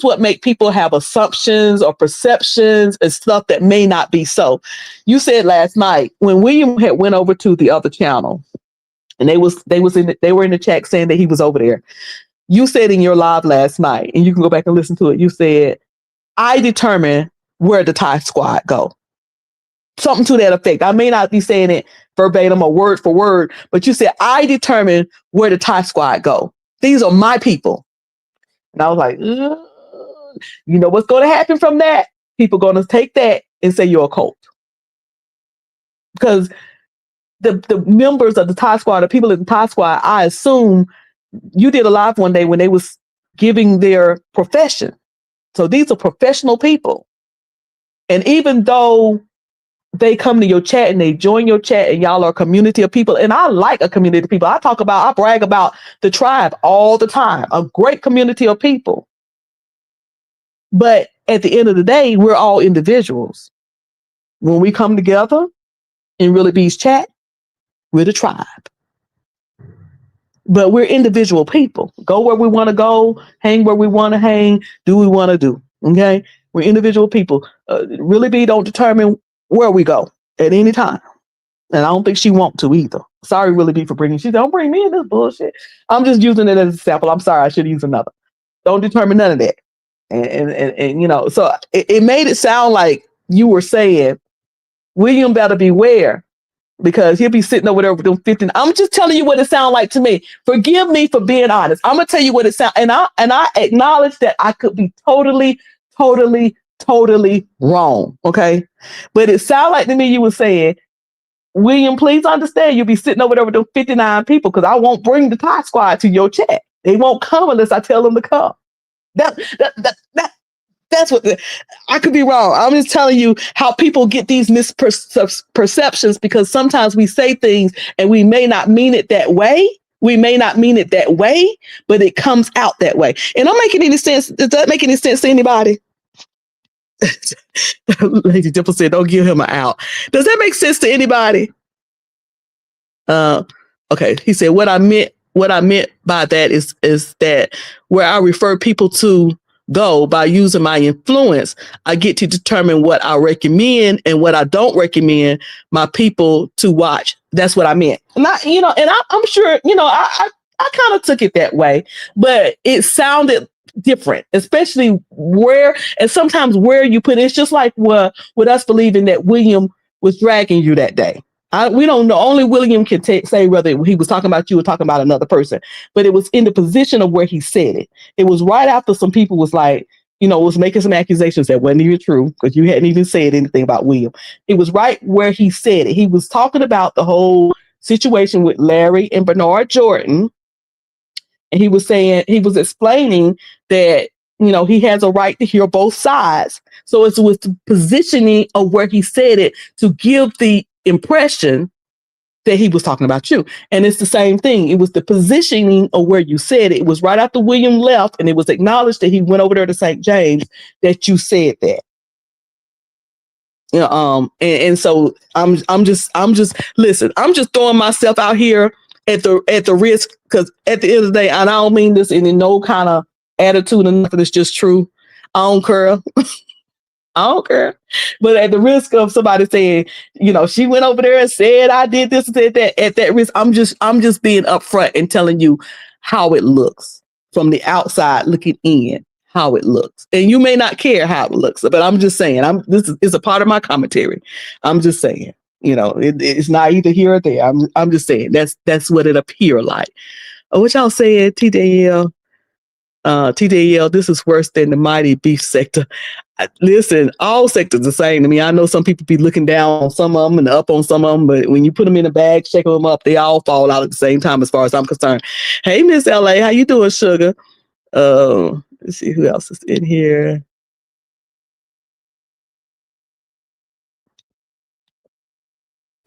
what make people have assumptions or perceptions and stuff that may not be so. You said last night when William had went over to the other channel and they were in the chat saying that he was over there. You said in your live last night, and you can go back and listen to it, you said, I determine where the Thai squad go. Something to that effect. I may not be saying it verbatim or word for word, but you said, I determine where the Thai squad go. These are my people. And I was like, you know what's going to happen from that? People going to take that and say you're a cult. Because the members of the Thai squad, the people in the Thai squad, I assume you did a live one day when they was giving their profession. So these are professional people. And even though they come to your chat and they join your chat and y'all are a community of people, and I like a community of people. I brag about the tribe all the time, a great community of people. But at the end of the day, we're all individuals. When we come together in Really Bees chat, we're the tribe. But we're individual people. Go where we want to go, hang where we want to hang, do what we want to do. Okay? We're individual people. Really Bee don't determine where we go at any time. And I don't think she want to either. Sorry, Really Bee, for bringing. She don't bring me in this bullshit. I'm just using it as an example. I'm sorry, I should use another. Don't determine none of that. And you know, so it made it sound like you were saying William better beware because he'll be sitting over there with them 15. I'm just telling you what it sounds like to me. Forgive me for being honest. I'm gonna tell you what it sounds, and I acknowledge that I could be totally wrong. Okay, but it sounded like to me you were saying, William, please understand you'll be sitting over there with them 59 people because I won't bring the Thai squad to your chat. They won't come unless I tell them to come. That's what I could be wrong. I'm just telling you how people get these misperceptions because sometimes we say things and we may not mean it that way. We may not mean it that way, but it comes out that way. And I'm making any sense. Does that make any sense to anybody? Lady Dimple said, don't give him an out. Does that make sense to anybody? Okay. He said, what I meant by that is that where I refer people to go by using my influence, I get to determine what I recommend and what I don't recommend my people to watch. That's what I meant. And I'm sure, I kind of took it that way, but it sounded different, especially sometimes where you put it. It's just like with us believing that William was dragging you that day. We don't know. Only William can say whether he was talking about you or talking about another person. But it was in the position of where he said it. It was right after some people was like, was making some accusations that wasn't even true because you hadn't even said anything about William. It was right where he said it. He was talking about the whole situation with Larry and Bernard Jordan. And he was explaining that, he has a right to hear both sides. So it was the positioning of where he said it to give the impression that he was talking about you. And it's the same thing. It was the positioning of where you said it. It was right after William left and it was acknowledged that he went over there to St. James that you said that. And so I'm just listen, I'm just throwing myself out here at the risk, because at the end of the day, and I don't mean this in no kind of attitude or nothing, it's just true. I don't care. I don't care. But at the risk of somebody saying, she went over there and said I did this and said that, at that risk, I'm just being upfront and telling you how it looks from the outside looking in, how it looks. And you may not care how it looks, but I'm just saying, this is a part of my commentary. I'm just saying, it's not either here or there. I'm just saying that's what it appear like. What y'all saying, TJL? TJL, this is worse than the mighty beef sector. Listen, all sectors the same to me. I know some people be looking down on some of them and up on some of them, but when you put them in a bag, shake them up, they all fall out at the same time as far as I'm concerned. Hey, Miss LA, how you doing, sugar? Let's see who else is in here.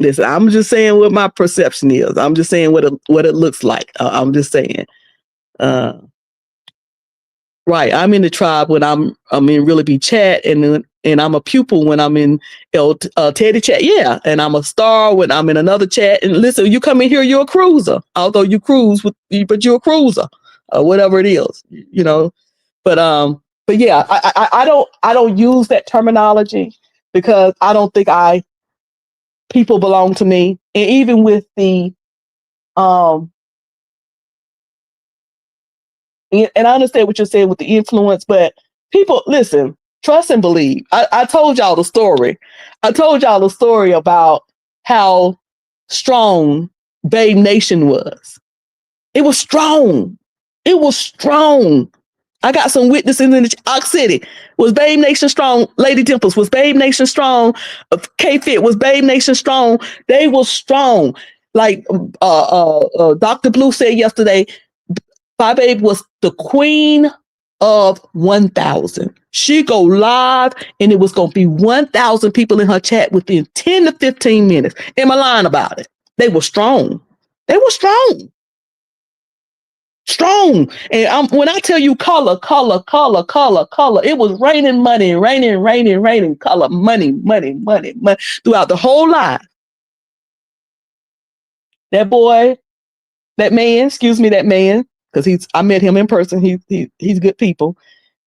Listen, I'm just saying what my perception is. I'm just saying what it looks like. I'm just saying. Right. I'm in the tribe when I'm in Really Be Chat, and I'm a pupil when I'm in Teddy Chat. Yeah. And I'm a star when I'm in another chat. And listen, you come in here, you're a cruiser. Although you cruise but you're a cruiser, whatever it is, But yeah, I don't use that terminology because I don't think people belong to me. And even with the and I understand what you're saying with the influence, but people, listen, trust and believe. I told y'all the story. I told y'all the story about how strong Babe Nation was. It was strong. It was strong. I got some witnesses in the Ox City. Was Babe Nation strong? Lady Dimples, was Babe Nation strong? K-Fit, was Babe Nation strong? They were strong. Like Dr. Blue said yesterday, My babe was the queen of 1,000. She go live and it was going to be 1,000 people in her chat within 10 to 15 minutes. Am I lying about it? They were strong. They were strong. Strong. And when I tell you color, it was raining money, raining, color, money throughout the whole live. That boy, that man, because I met him in person. He's good people.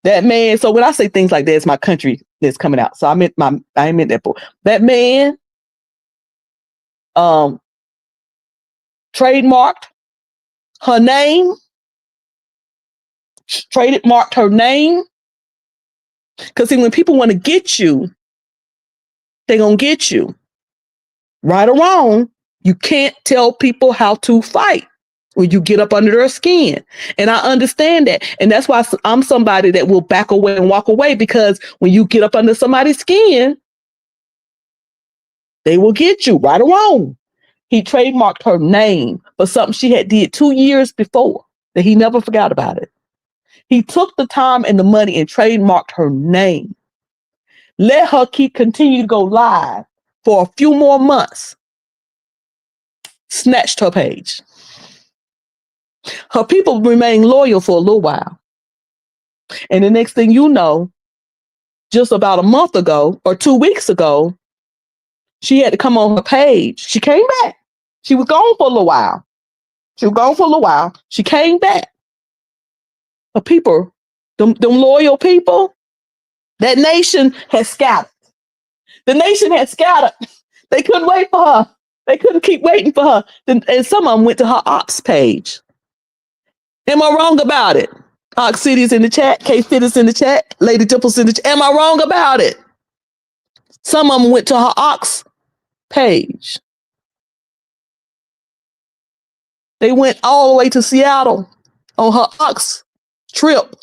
That man. So when I say things like that, it's my country that's coming out. So I meant that boy. That man, trademarked her name. Trademarked her name. Because see, when people want to get you, they're gonna get you. Right or wrong, you can't tell people how to fight when you get up under their skin. And I understand that. And that's why I'm somebody that will back away and walk away, because when you get up under somebody's skin, they will get you, right or wrong. He trademarked her name for something she had did 2 years before that he never forgot about it. He took the time and the money and trademarked her name. Let her continue to go live for a few more months. Snatched her page. Her people remained loyal for a little while. And the next thing you know, just about a month ago or 2 weeks ago, she had to come on her page. She came back. She was gone for a little while. She came back. Her people, them loyal people, that nation has scattered. The nation had scattered. They couldn't wait for her. They couldn't keep waiting for her. And some of them went to her ops page. Am I wrong about it? Ox City's in the chat. K Fitness in the chat. Lady Dimple's in the chat. Am I wrong about it? Some of them went to her ox page. They went all the way to Seattle on her ox trip.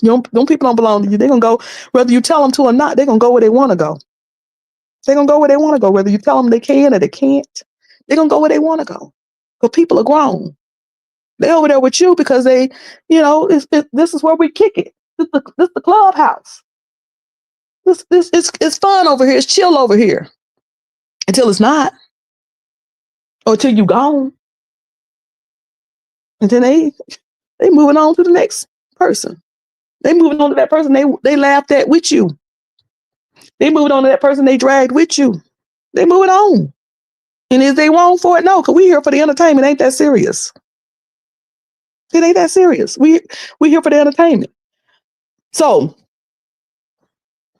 Them people don't belong to you. They're going to go, whether you tell them to or not, they're going to go where they want to go. They're going to go where they want to go, whether you tell them they can or they can't. They're going to go where they want to go. Because people are grown. They're over there with you because they, this is where we kick it. This is the clubhouse. It's fun over here. It's chill over here. Until it's not. Or until you gone. And then they moving on to the next person. They moving on to that person they laughed at with you. They moving on to that person they dragged with you. They moving on. And is they wrong for it? No, because we here for the entertainment. Ain't that serious? It ain't that serious. We here for the entertainment. So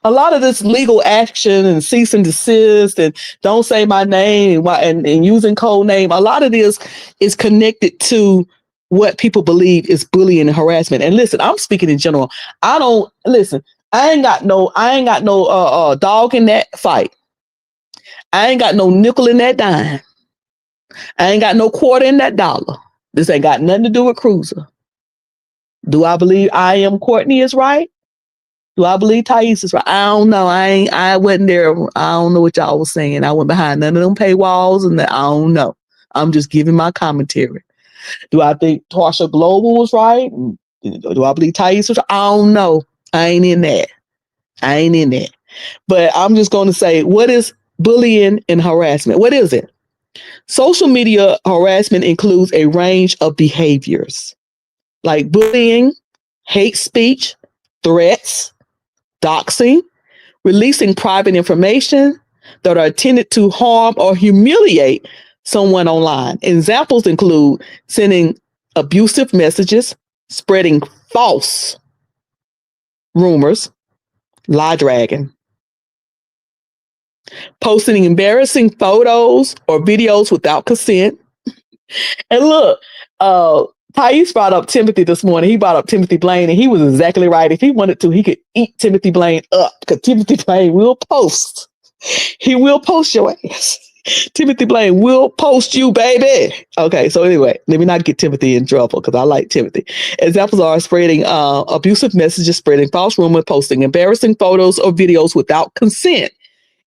a lot of this legal action and cease and desist and don't say my name and using code name, a lot of this is connected to what people believe is bullying and harassment. And listen, I'm speaking in general. I ain't got no dog in that fight. I ain't got no nickel in that dime. I ain't got no quarter in that dollar. This ain't got nothing to do with Cruiser. Do I believe I am Courtney is right? Do I believe Thais is right? I don't know. I wasn't there. I don't know what y'all was saying. I went behind none of them paywalls and I don't know. I'm just giving my commentary. Do I think Tarsha Global was right? Do I believe Thais was right? I don't know. I ain't in that. But I'm just going to say, what is bullying and harassment? What is it? Social media harassment includes a range of behaviors like bullying, hate speech, threats, doxing, releasing private information that are intended to harm or humiliate someone online. Examples include sending abusive messages, spreading false rumors, lie dragging, posting embarrassing photos or videos without consent. And look, Thais brought up Timothy this morning. He brought up Timothy Blaine, and he was exactly right. If he wanted to, he could eat Timothy Blaine up because Timothy Blaine will post. He will post your ass. Timothy Blaine will post you, baby. Okay, so anyway, let me not get Timothy in trouble because I like Timothy. Examples are spreading abusive messages, spreading false rumors, posting embarrassing photos or videos without consent,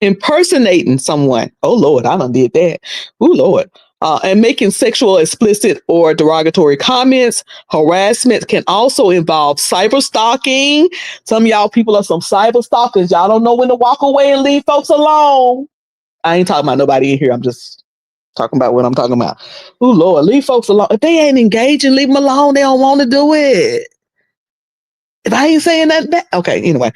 impersonating someone. Oh, Lord, I done did that. Oh, Lord. And making sexual, explicit, or derogatory comments. Harassment can also involve cyber stalking. Some of y'all people are some cyber stalkers. Y'all don't know when to walk away and leave folks alone. I ain't talking about nobody in here. I'm just talking about what I'm talking about. Oh, Lord, leave folks alone. If they ain't engaging, leave them alone. They don't want to do it. If I ain't saying that, okay, anyway.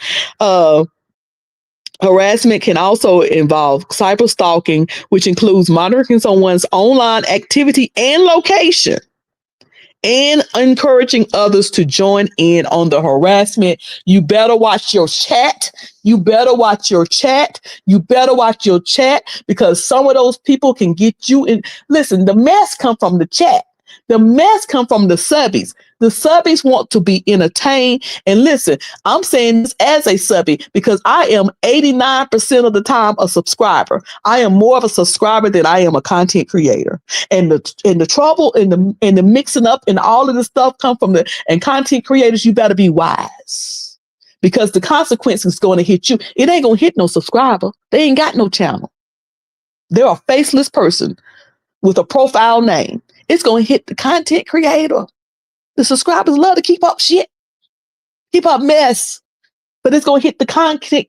Harassment can also involve cyber stalking, which includes monitoring someone's online activity and location and encouraging others to join in on the harassment. You better watch your chat. You better watch your chat. You better watch your chat because some of those people can get you in. Listen, the mess come from the chat. The mess come from the subbies. The subbies want to be entertained. And listen, I'm saying this as a subby because I am 89% of the time a subscriber. I am more of a subscriber than I am a content creator. And the trouble and the mixing up and all of this stuff come from and content creators, you better be wise. Because the consequence is going to hit you. It ain't going to hit no subscriber. They ain't got no channel. They're a faceless person with a profile name. It's going to hit the content creator. The subscribers love to keep up shit, keep up mess, but it's going to hit the content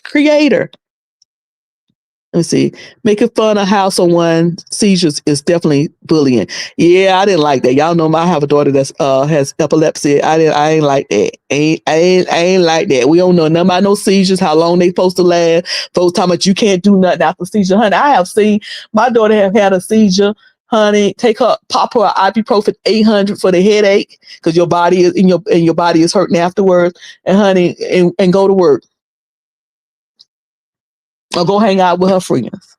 creator. Let me see. Making fun of how someone seizures is definitely bullying. Yeah, I didn't like that. Y'all know I have a daughter that's has epilepsy. I ain't like that. I ain't like that. We don't know nothing about no seizures, how long they supposed to last. Folks talking about you can't do nothing after seizure. Honey, I have seen my daughter have had a seizure. Honey, pop her ibuprofen 800 for the headache because your body is your body is hurting afterwards. And honey, and go to work or go hang out with her friends.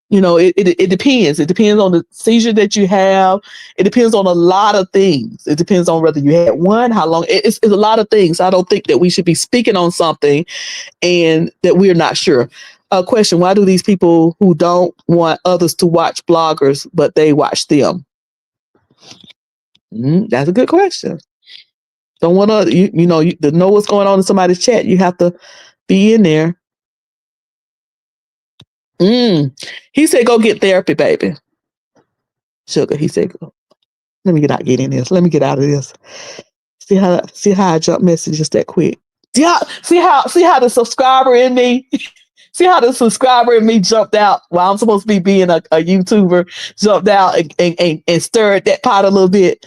You know, it depends. It depends on the seizure that you have. It depends on a lot of things. It depends on whether you had one, how long. It's a lot of things. I don't think that we should be speaking on something and that we're not sure. Question, why do these people who don't want others to watch bloggers, but they watch them? That's a good question. Don't want to, to know what's going on in somebody's chat. You have to be in there. He said, go get therapy, baby. Sugar, he said, go. Let me get in this. Let me get out of this. See how I jump messages that quick. Yeah, see how the subscriber in me see how the subscriber in me jumped out while I'm supposed to be being a YouTuber, jumped out and stirred that pot a little bit.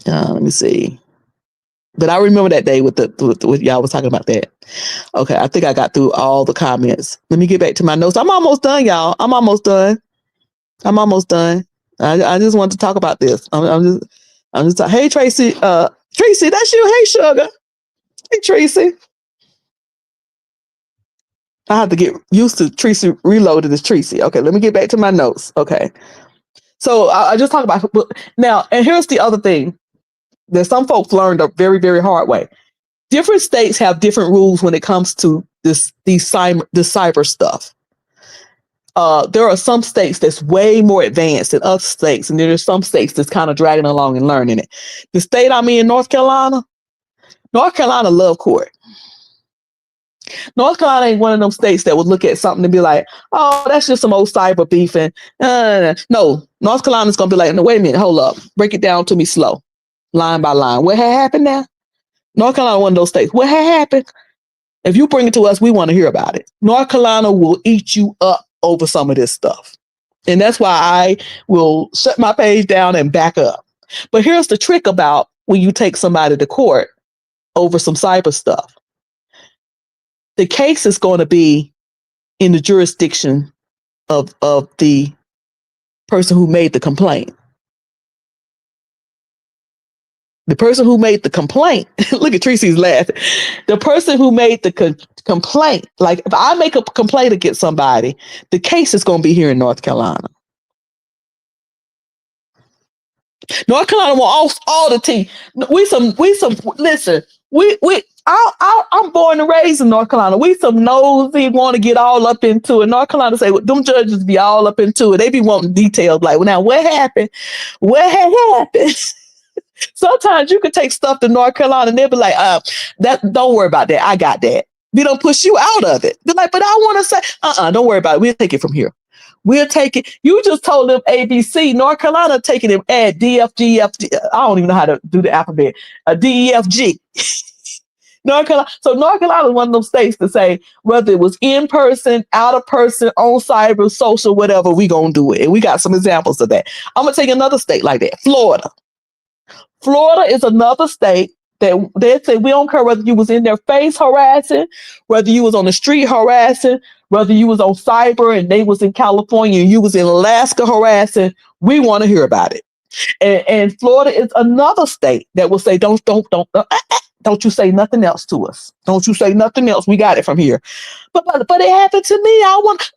Let me see. But I remember that day with y'all was talking about that. Okay, I think I got through all the comments. Let me get back to my notes. I'm almost done, y'all. I'm almost done. I just want to talk about this. I'm just hey Tracy, Tracy, that's you. Hey Sugar. Hey Tracy. I have to get used to Tracy reloaded as Tracy. Okay, let me get back to my notes. Okay. So I just talk about now, and here's the other thing that some folks learned a very, very hard way. Different states have different rules when it comes to this cyber stuff. There are some states that's way more advanced than other states, and there's some states that's kind of dragging along and learning it. The state I'm in, North Carolina love court. North Carolina ain't one of them states that would look at something and be like, oh, that's just some old cyber beefing. No, North Carolina's going to be like, no, wait a minute, hold up. Break it down to me slow, line by line. What had happened now? North Carolina, one of those states. What had happened? If you bring it to us, we want to hear about it. North Carolina will eat you up over some of this stuff. And that's why I will shut my page down and back up. But here's the trick about when you take somebody to court over some cyber stuff. The case is going to be in the jurisdiction of the person who made the complaint. The person who made the complaint, look at Tracy's laughing. The person who made the complaint, like if I make a complaint against somebody, the case is going to be here in North Carolina. North Carolina wants all the tea. Listen, I'm born and raised in North Carolina. We some nosy, want to get all up into it. North Carolina say, well, them judges be all up into it. They be wanting details like, well, now what happened? What had happened? Sometimes you could take stuff to North Carolina and they'll be like, don't worry about that. I got that. We don't push you out of it. They're like, but I want to say, don't worry about it. We'll take it from here. We'll take it. You just told them ABC. North Carolina taking them at DFG. I don't even know how to do the alphabet. DEFG. North Carolina. So North Carolina is one of those states to say whether it was in person, out of person, on cyber, social, whatever, we gonna do it. And we got some examples of that. I'm gonna take another state like that. Florida. Florida is another state that they say we don't care whether you was in their face harassing, whether you was on the street harassing, whether you was on cyber and they was in California and you was in Alaska harassing. We want to hear about it. And Florida is another state that will say, don't you say nothing else to us. Don't you say nothing else. We got it from here. But it happened to me. I want.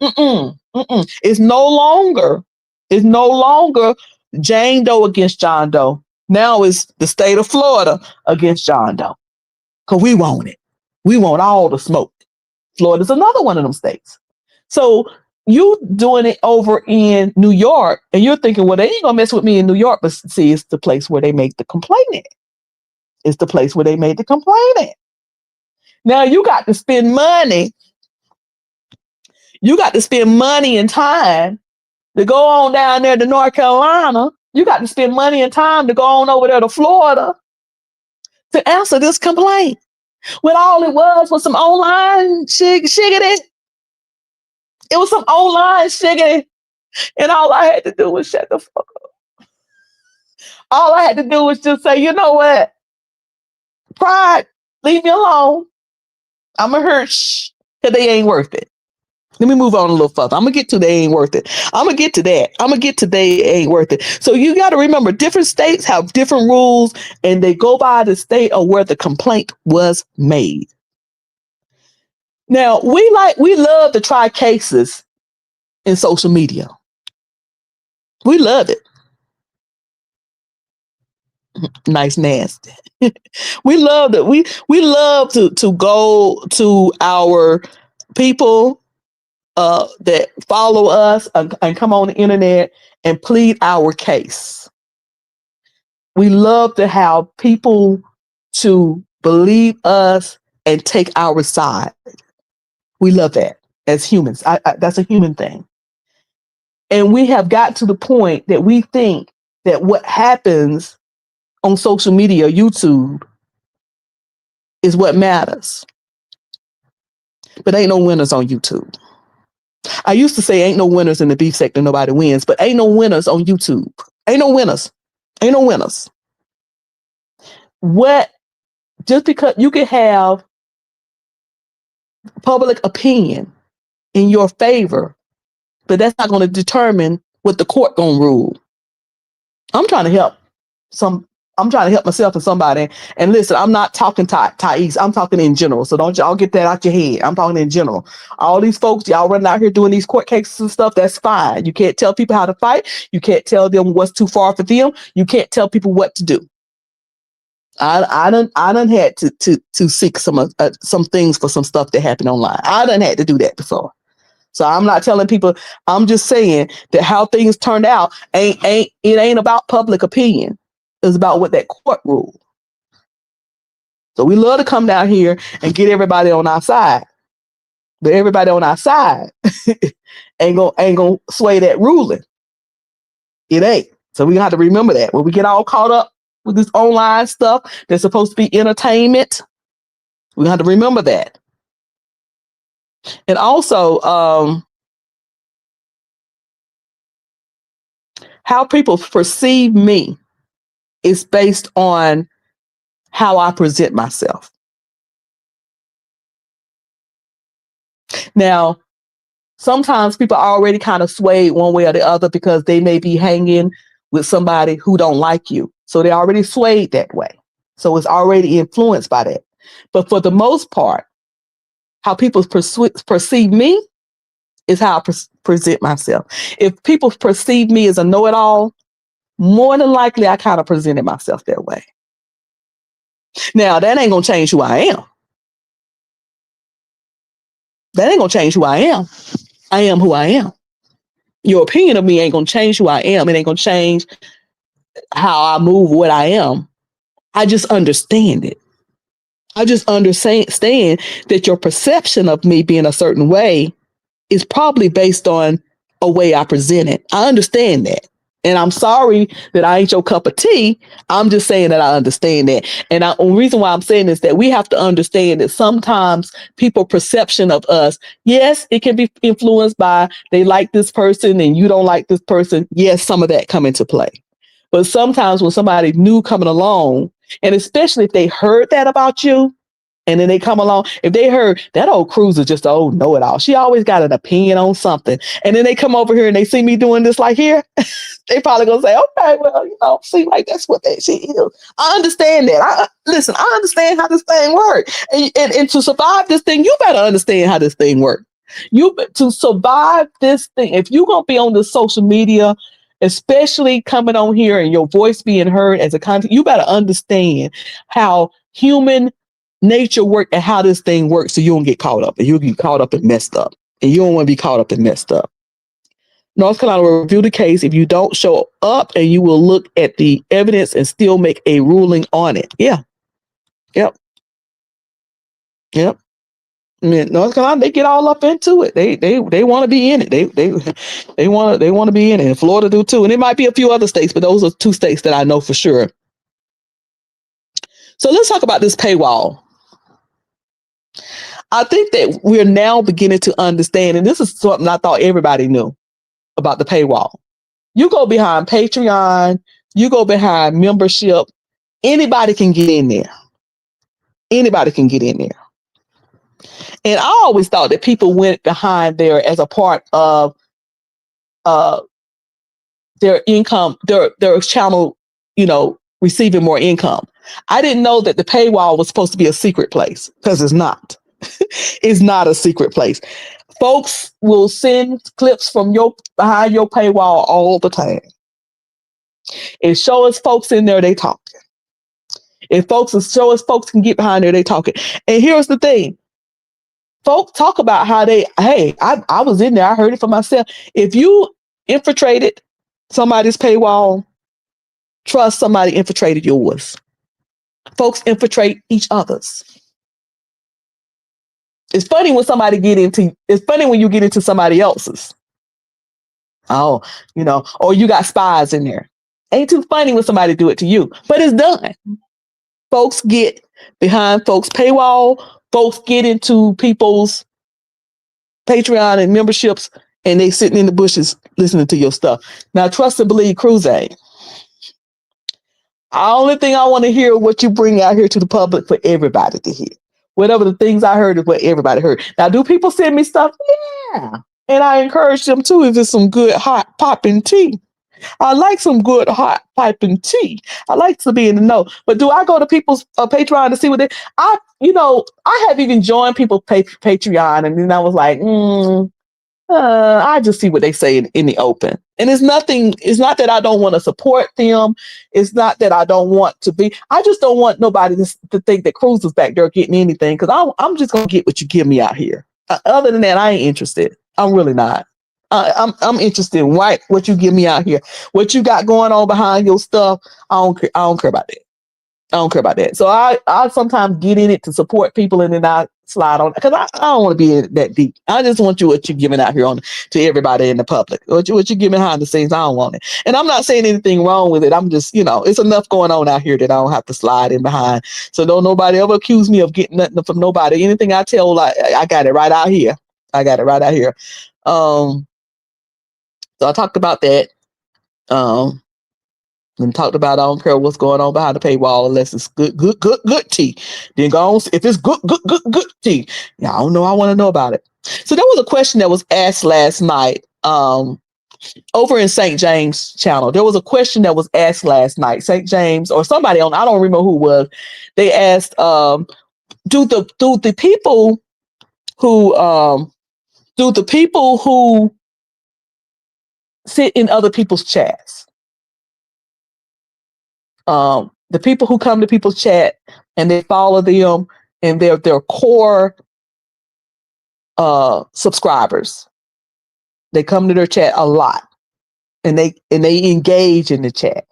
It's no longer Jane Doe against John Doe. Now it's the state of Florida against John Doe. Because we want it. We want all the smoke. Florida's another one of them states. So you doing it over in New York, and you're thinking, well, they ain't gonna mess with me in New York. But see, it's the place where they make the complaint. It's the place where they made the complaint. Now you got to spend money. You got to spend money and time to go on down there to North Carolina. You got to spend money and time to go on over there to Florida to answer this complaint. When all it was some online shiggity. It was some online shiggity. And all I had to do was shut the fuck up. All I had to do was just say, you know what? Pride, leave me alone. I'm going to hurt because they ain't worth it. Let me move on a little further. I'm going to get to they ain't worth it. I'm going to get to that. I'm going to get to they ain't worth it. So you got to remember, different states have different rules, and they go by the state of where the complaint was made. Now, we love to try cases in social media. We love it. Nice, nasty. We love that. We love to go to our people that follow us and come on the internet and plead our case. We love to have people to believe us and take our side. We love that as humans. That's a human thing. And we have got to the point that we think that what happens on social media, YouTube, is what matters. But ain't no winners on YouTube. I used to say ain't no winners in the beef sector, nobody wins, but ain't no winners on YouTube. Ain't no winners. Ain't no winners. Just because you can have public opinion in your favor, but that's not going to determine what the court going to rule. I'm trying to help myself and somebody. And listen, I'm not talking Thais. I'm talking in general. So don't y'all get that out your head. I'm talking in general. All these folks, y'all running out here doing these court cases and stuff, that's fine. You can't tell people how to fight. You can't tell them what's too far for them. You can't tell people what to do. I done had to seek some things for some stuff that happened online. I done had to do that before. So I'm not telling people, I'm just saying that how things turned out ain't about public opinion. It's about what that court ruled. So we love to come down here and get everybody on our side. But everybody on our side ain't gonna sway that ruling. It ain't. So we have to remember that. When we get all caught up with this online stuff that's supposed to be entertainment, we have to remember that. And also, how people perceive me is based on how I present myself. Now, sometimes people are already kind of swayed one way or the other because they may be hanging with somebody who don't like you. So they're already swayed that way. So it's already influenced by that. But for the most part, how people perceive me is how I present myself. If people perceive me as a know-it-all, more than likely I kind of presented myself that way. Now, that ain't going to change who I am. That ain't going to change who I am. I am who I am. Your opinion of me ain't going to change who I am. It ain't going to change how I move, what I am. I just understand it. I just understand that your perception of me being a certain way is probably based on a way I present it. I understand that. And I'm sorry that I ain't your cup of tea. I'm just saying that I understand that. And the reason why I'm saying is that we have to understand that sometimes people's perception of us, yes, it can be influenced by they like this person and you don't like this person. Yes, some of that come into play. But sometimes when somebody new coming along, and especially if they heard that about you, and then they come along, if they heard that old cruiser just an old know-it-all, she always got an opinion on something. And then they come over here and they see me doing this like here, they probably gonna say, okay, well, see, like that's what she is. I understand that. Listen, I understand how this thing works. And to survive this thing, you better understand how this thing works. To survive this thing, if you're gonna be on the social media, especially coming on here and your voice being heard as a content, you better understand how human nature work and how this thing works so you don't get caught up and you'll get caught up and messed up. And you don't want to be caught up and messed up. North Carolina will review the case if you don't show up, and you will look at the evidence and still make a ruling on it. Yeah. Yep. Yep. I mean, North Carolina, they get all up into it. They want to be in it. They want to be in it. And Florida do too. And it might be a few other states, but those are two states that I know for sure. So let's talk about this paywall. I think that we're now beginning to understand, and this is something I thought everybody knew about the paywall. You go behind Patreon, you go behind membership, anybody can get in there. Anybody can get in there. And I always thought that people went behind there as a part of their income, their channel, receiving more income. I didn't know that the paywall was supposed to be a secret place, because it's not. It's not a secret place. Folks will send clips from behind your paywall all the time. And show us folks in there, they talking. If folks will show us folks can get behind there, they talking. And here's the thing. Folks talk about how I was in there, I heard it for myself. If you infiltrated somebody's paywall, trust somebody infiltrated yours. Folks infiltrate each other's. It's funny when you get into somebody else's. Oh, or you got spies in there. Ain't too funny when somebody do it to you, but it's done. Folks get behind folks' paywall. Folks get into people's Patreon and memberships, and they sitting in the bushes listening to your stuff. Now, trust and believe, Cruz. The only thing I want to hear is what you bring out here to the public for everybody to hear. Whatever the things I heard is what everybody heard. Now, do people send me stuff? Yeah. And I encourage them too if it's some good hot popping tea. I like some good hot piping tea. I like to be in the know. But do I go to people's Patreon to see what I have even joined people's Patreon, and then I was like, I just see what they say in the open. And it's not that I don't want to support them. It's not that I don't want to be. I just don't want nobody to think that Cruz is back there getting anything, because I'm just going to get what you give me out here. Other than that, I ain't interested. I'm really not. I'm interested in what you give me out here. What you got going on behind your stuff, I don't care about that. I don't care about that. So I sometimes get in it to support people, and then I slide on, because I don't want to be in that deep. I just want what you're giving out here to everybody in the public. What you give behind the scenes, I don't want it. And I'm not saying anything wrong with it. I'm just, it's enough going on out here that I don't have to slide in behind. So don't nobody ever accuse me of getting nothing from nobody. Anything I tell, I got it right out here. I got it right out here. So I talked about that. And talked about I don't care what's going on behind the paywall unless it's good tea. Then go on, if it's good tea. Yeah, I don't know. I want to know about it. So there was a question that was asked last night over in St. James channel. There was a question that was asked last night. St. James or somebody on, I don't remember who it was. They asked, do the people who sit in other people's chats, the people who come to people's chat and they follow them and they're their core subscribers, they come to their chat a lot and they engage in the chat.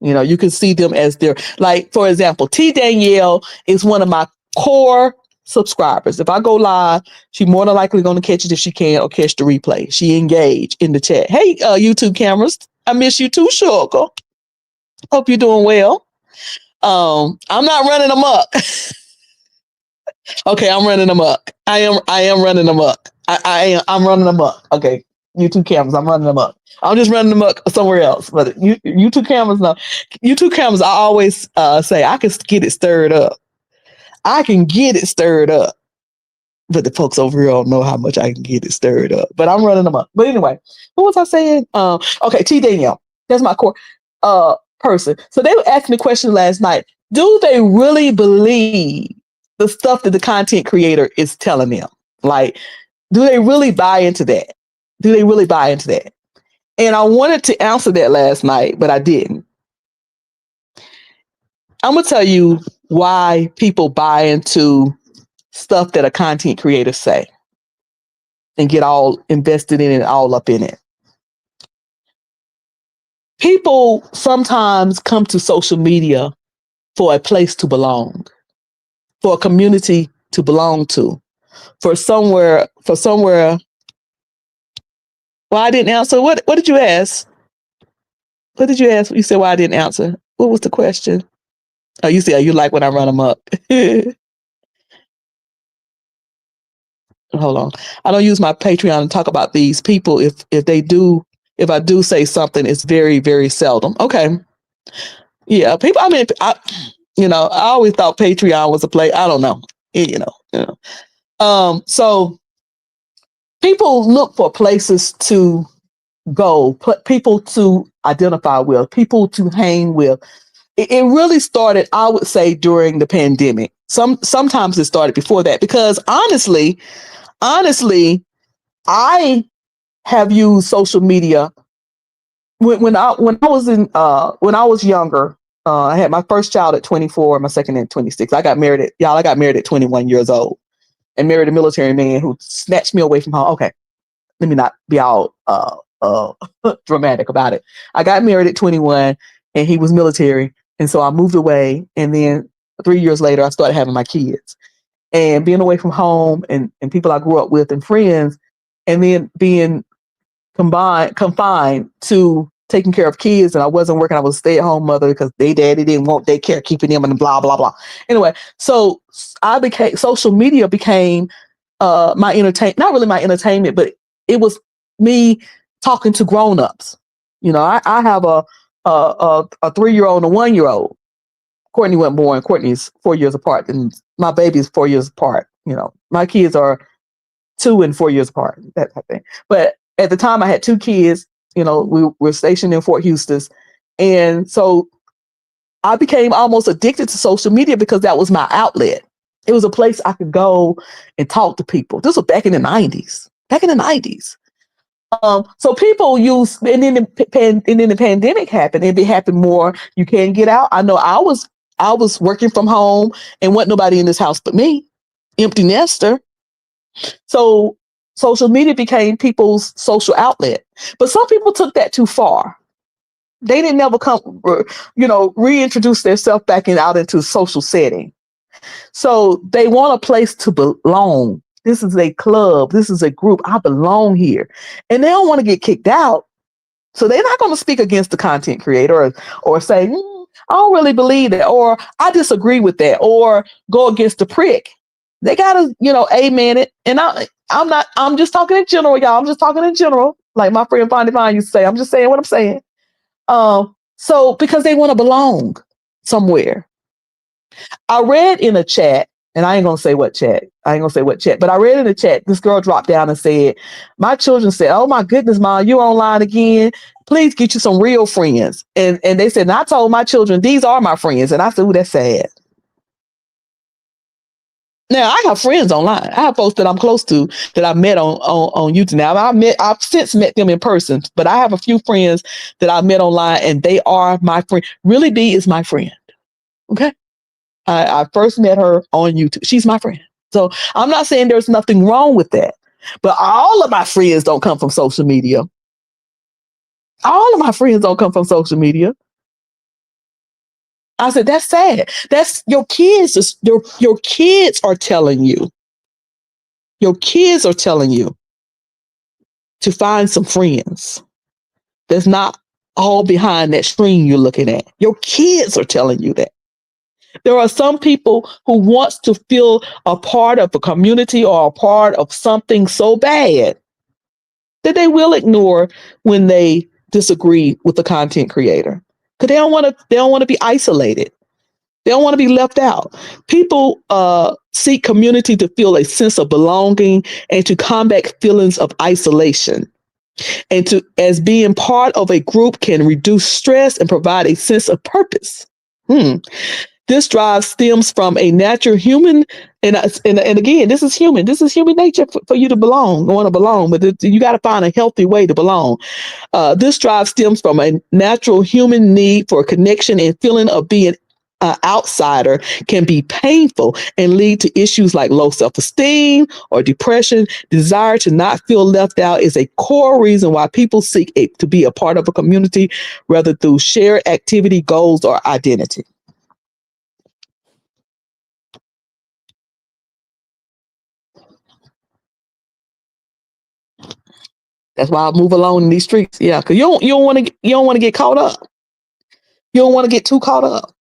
You can see them as their, like, for example, T. Danielle is one of my core subscribers. If I go live, she more than likely going to catch it if she can or catch the replay. She engage in the chat. Hey, YouTube cameras, I miss you too, sugar. Hope you're doing well. I'm not running amok. Okay, I'm running amok. I am running amok. I'm running amok. Okay, YouTube cameras, I'm running amok. I'm just running amok somewhere else. But YouTube cameras, no. YouTube cameras, I always say I can get it stirred up. I can get it stirred up. But the folks over here don't know how much I can get it stirred up. But I'm running them up. But anyway, what was I saying? Okay, T Danielle. That's my core person. So they were asking the question last night. Do they really believe the stuff that the content creator is telling them? Like, do they really buy into that? Do they really buy into that? And I wanted to answer that last night, but I didn't. I'm going to tell you why people buy into stuff that a content creator say and get all invested in it, all up in it. People sometimes come to social media for a place to belong, for a community to belong to, for somewhere. Well, I didn't answer. What did you ask? What did you ask? You said why I didn't answer. What was the question? Oh, you said you like when I run them up. Hold on. I don't use my Patreon to talk about these people. If I do say something, it's very, very seldom. Okay. Yeah. People, I mean, I always thought Patreon was a play. I don't know. So people look for places to go, people to identify with, people to hang with. It really started, I would say, during the pandemic. Sometimes it started before that, because honestly, I have used social media when I was younger. I had my first child at 24, my second at 26. I got married at 21 years old and married a military man who snatched me away from home. Okay, let me not be all dramatic about it. I got married at 21 and he was military. And so I moved away. And then 3 years later, I started having my kids. And being away from home and people I grew up with and friends, and then being confined to taking care of kids, and I wasn't working. I was a stay-at-home mother because they daddy didn't want daycare, keeping them, and blah blah blah. Anyway, so social media became my entertainment. Not really my entertainment, but it was me talking to grown-ups. I have a 3-year-old and a 1-year-old. Courtney wasn't born. Courtney's 4 years apart, and my baby's 4 years apart. My kids are 2 and 4 years apart, that type of thing. But at the time, I had 2 kids. We were stationed in Fort Eustis, and so I became almost addicted to social media because that was my outlet. It was a place I could go and talk to people. This was back in the 90s. So people use, and then the pandemic happened. It happened more. You can't get out. I know I was working from home and wasn't nobody in this house but me, empty nester. So social media became people's social outlet. But some people took that too far. They didn't never reintroduce themselves back out into social setting. So they want a place to belong. This is a club. This is a group. I belong here. And they don't want to get kicked out. So they're not going to speak against the content creator or say, I don't really believe that, or I disagree with that, or go against the prick. They got to, amen it. And I'm just talking in general, y'all. I'm just talking in general. Like my friend Fondy Vine used to say, I'm just saying what I'm saying. So because they want to belong somewhere. I read in a chat, and I ain't going to say what chat, but I read in the chat, this girl dropped down and said, my children said, oh my goodness, Mom, you online again. Please get you some real friends. And they said, and I told my children, these are my friends. And I said, ooh, that's sad. Now I have friends online. I have folks that I'm close to that I met on YouTube. Now I've since met them in person, but I have a few friends that I met online, and they are my friend. Really, B is my friend. Okay. I first met her on YouTube. She's my friend. So I'm not saying there's nothing wrong with that, but all of my friends don't come from social media. All of my friends don't come from social media. I said, that's sad. That's your kids. Your kids are telling you. Your kids are telling you to find some friends that's not all behind that screen you're looking at. Your kids are telling you that. There are some people who wants to feel a part of a community or a part of something so bad that they will ignore when they disagree with the content creator because they don't want to be isolated. They don't want to be left out. People seek community to feel a sense of belonging and to combat feelings of isolation. And to as being part of a group can reduce stress and provide a sense of purpose. This drive stems from a natural human, and again, this is human. This is human nature for you to belong, want to belong, but you got to find a healthy way to belong. This drive stems from a natural human need for connection and feeling of being an outsider can be painful and lead to issues like low self-esteem or depression. Desire to not feel left out is a core reason why people seek to be a part of a community, whether through shared activity, goals, or identity. That's why I move along in these streets. Yeah, because you don't want to get caught up. You don't want to get too caught up.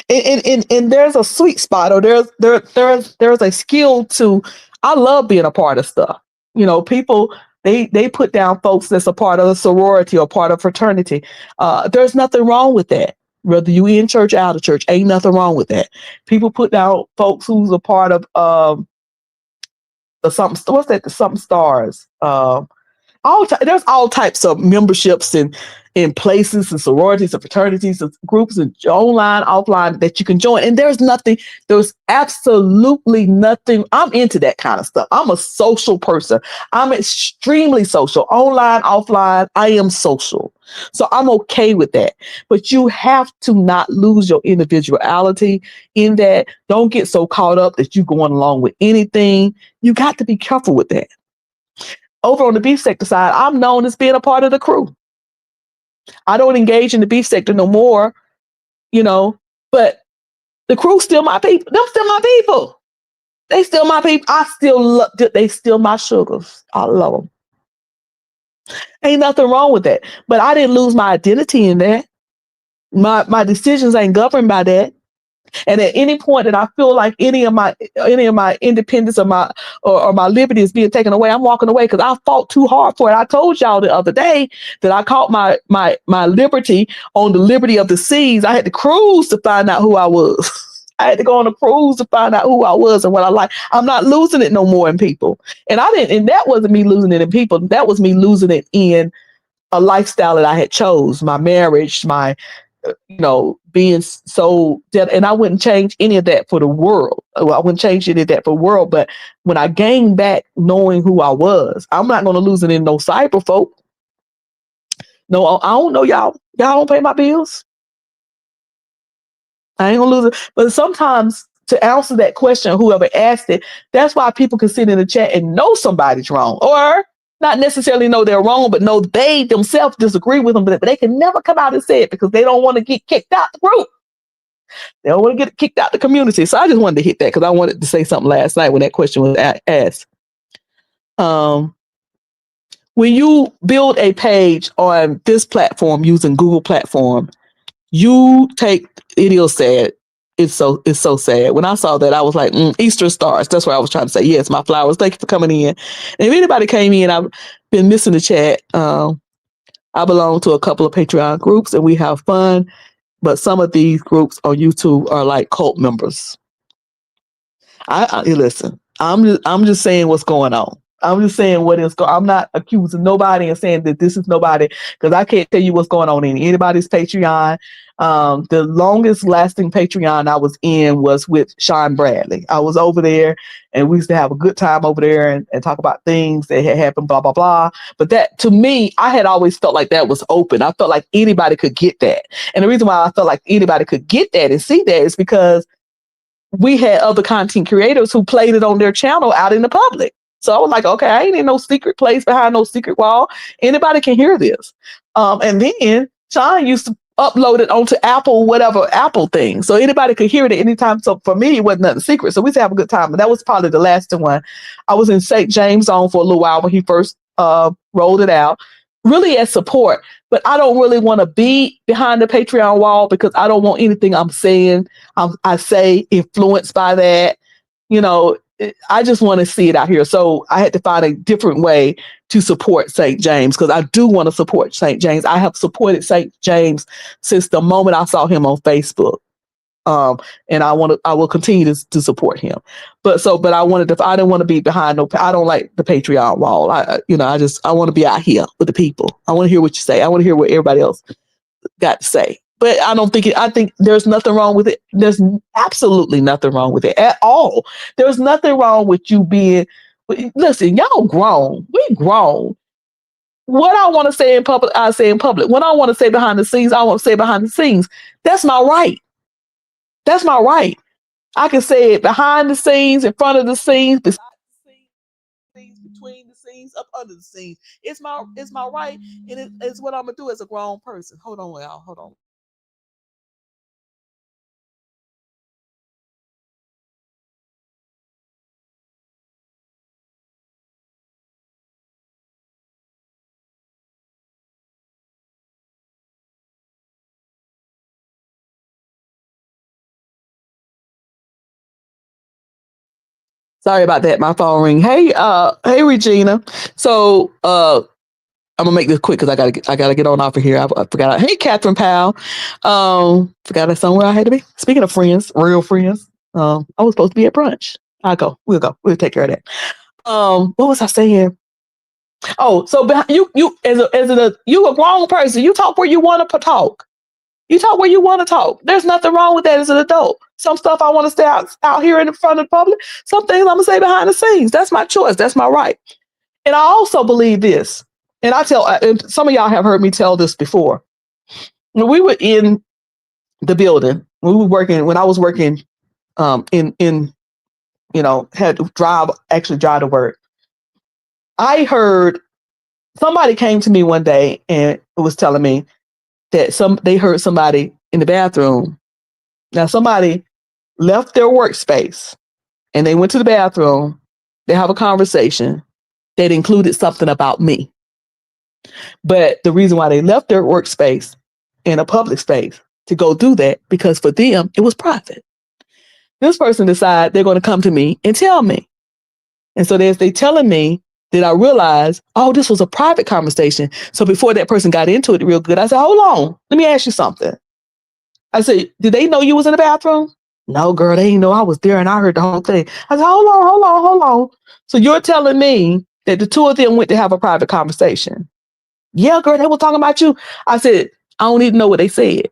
And there's a sweet spot, or there's a skill to. I love being a part of stuff. People they put down folks that's a part of a sorority or part of fraternity. There's nothing wrong with that. Whether you in church or out of church, ain't nothing wrong with that. People put down folks who's a part of the something. What's that? The something stars. There's all types of memberships and in places and sororities and fraternities and groups and online, offline that you can join. And there's absolutely nothing. I'm into that kind of stuff. I'm a social person. I'm extremely social. Online, offline, I am social. So I'm okay with that. But you have to not lose your individuality in that. Don't get so caught up that you're going along with anything. You got to be careful with that. Over on the beef sector side, I'm known as being a part of the crew. I don't engage in the beef sector no more, but the crew still my people. Them still my people. They still my people. They still my sugars. I love them. Ain't nothing wrong with that. But I didn't lose my identity in that. My decisions ain't governed by that. And at any point that I feel like any of my independence or my liberty is being taken away, I'm walking away because I fought too hard for it. I told y'all the other day that I caught my liberty on the liberty of the seas. I had to cruise to find out who I was. I had to go on a cruise to find out who I was and what I like. I'm not losing it no more in people. And that wasn't me losing it in people. That was me losing it in a lifestyle that I had chose, my marriage, my being so dead, and I wouldn't change any of that for the world. Well, I wouldn't change any of that for the world. But when I gained back knowing who I was, I'm not going to lose it in no cyber folk. No, I don't know y'all. Y'all don't pay my bills. I ain't gonna lose it. But sometimes to answer that question, whoever asked it, that's why people can sit in the chat and know somebody's wrong, or not necessarily know they're wrong, but know they themselves disagree with them, but they can never come out and say it because they don't want to get kicked out the group. They don't want to get kicked out the community. So I just wanted to hit that because I wanted to say something last night when that question was asked. When you build a page on this platform using Google platform, you take it is sad. It's so sad. When I saw that, I was like, Easter stars. That's what I was trying to say. Yes, my flowers. Thank you for coming in. And if anybody came in, I've been missing the chat. I belong to a couple of Patreon groups and we have fun. But some of these groups on YouTube are like cult members. I listen. I'm just saying what's going on. I'm just saying what is going. I'm not accusing nobody and saying that this is nobody because I can't tell you what's going on in anybody's Patreon. The longest lasting Patreon I was in was with Sean Bradley. I was over there and we used to have a good time over there and talk about things that had happened, blah, blah, blah. But that, to me, I had always felt like that was open. I felt like anybody could get that. And the reason why I felt like anybody could get that and see that is because we had other content creators who played it on their channel out in the public. So I was like, okay, I ain't in no secret place behind no secret wall. Anybody can hear this. And then Sean used to uploaded onto Apple, whatever Apple thing. So anybody could hear it at any time. So for me, it wasn't nothing secret. So we used to have a good time. And that was probably the last one. I was in St. James on for a little while when he first rolled it out, really as support. But I don't really want to be behind the Patreon wall because I don't want anything I'm saying, I say influenced by that. You know, I just want to see it out here. So I had to find a different way to support St. James because I do want to support St. James. I have supported St. James since the moment I saw him on Facebook. And I will continue to support him. But I didn't want to be behind I don't like the Patreon wall. I want to be out here with the people. I want to hear what you say. I want to hear what everybody else got to say. But I think there's nothing wrong with it. There's absolutely nothing wrong with it at all. There's nothing wrong with you being, listen, y'all grown. We grown. What I want to say in public, I say in public. What I want to say behind the scenes, I want to say behind the scenes. That's my right. That's my right. I can say it behind the scenes, in front of the scenes, beside the scenes, between the scenes, up under the scenes. It's my right, and it's what I'm gonna do as a grown person. Hold on, y'all. Hold on. Sorry about that. My phone ring. Hey, Regina. So, I'm gonna make this quick because I gotta get on off of here. I forgot. Hey, Catherine Powell. Forgot that somewhere I had to be. Speaking of friends, real friends. I was supposed to be at brunch. I'll go. We'll go. We'll take care of that. What was I saying? Oh, so you you a grown person. You talk where you want to talk. You talk where you want to talk. There's nothing wrong with that as an adult. Some stuff I want to stay out here in front of the public. Some things I'm gonna say behind the scenes. That's my choice. That's my right. And I also believe this. And and some of y'all have heard me tell this before. When we were in the building, when I was working, in had to actually drive to work. I heard somebody came to me one day and was telling me that they heard somebody in the bathroom. Now somebody left their workspace and they went to the bathroom. They have a conversation that included something about me. But the reason why they left their workspace in a public space to go do that, because for them, it was private. This person decided they're going to come to me and tell me. And so as they telling me, that I realized, oh, this was a private conversation. So before that person got into it real good, I said, hold on, let me ask you something. I said, did they know you was in the bathroom? No, girl, they didn't know I was there and I heard the whole thing. I said, hold on. So you're telling me that the two of them went to have a private conversation? Yeah, girl, they were talking about you. I said, I don't need to know what they said.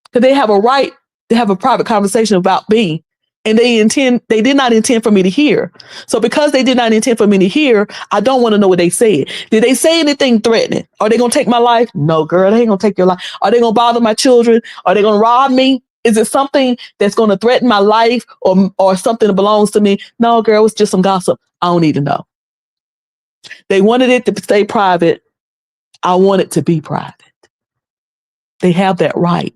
Because they have a right to have a private conversation about me. And they did not intend for me to hear. So because they did not intend for me to hear, I don't want to know what they said. Did they say anything threatening? Are they going to take my life? No, girl, they ain't going to take your life. Are they going to bother my children? Are they going to rob me? Is it something that's going to threaten my life or something that belongs to me? No, girl, it's just some gossip. I don't need to know. They wanted it to stay private. I want it to be private. They have that right.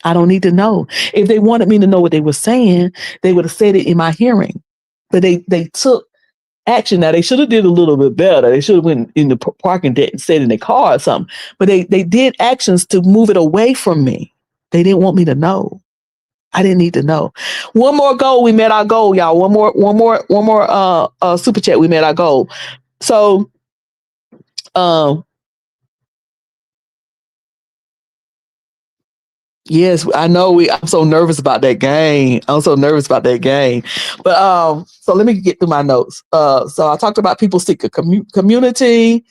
I don't need to know. If they wanted me to know what they were saying, they would have said it in my hearing. But they took action. Now, they should have did a little bit better. They should have went in the parking deck and said in their car or something. But they did actions to move it away from me. They didn't want me to know. I didn't need to know. One more goal, we met our goal, y'all. One more super chat, we met our goal. So, yes, I know I'm so nervous about that game. But so let me get through my notes. So I talked about people seek a community.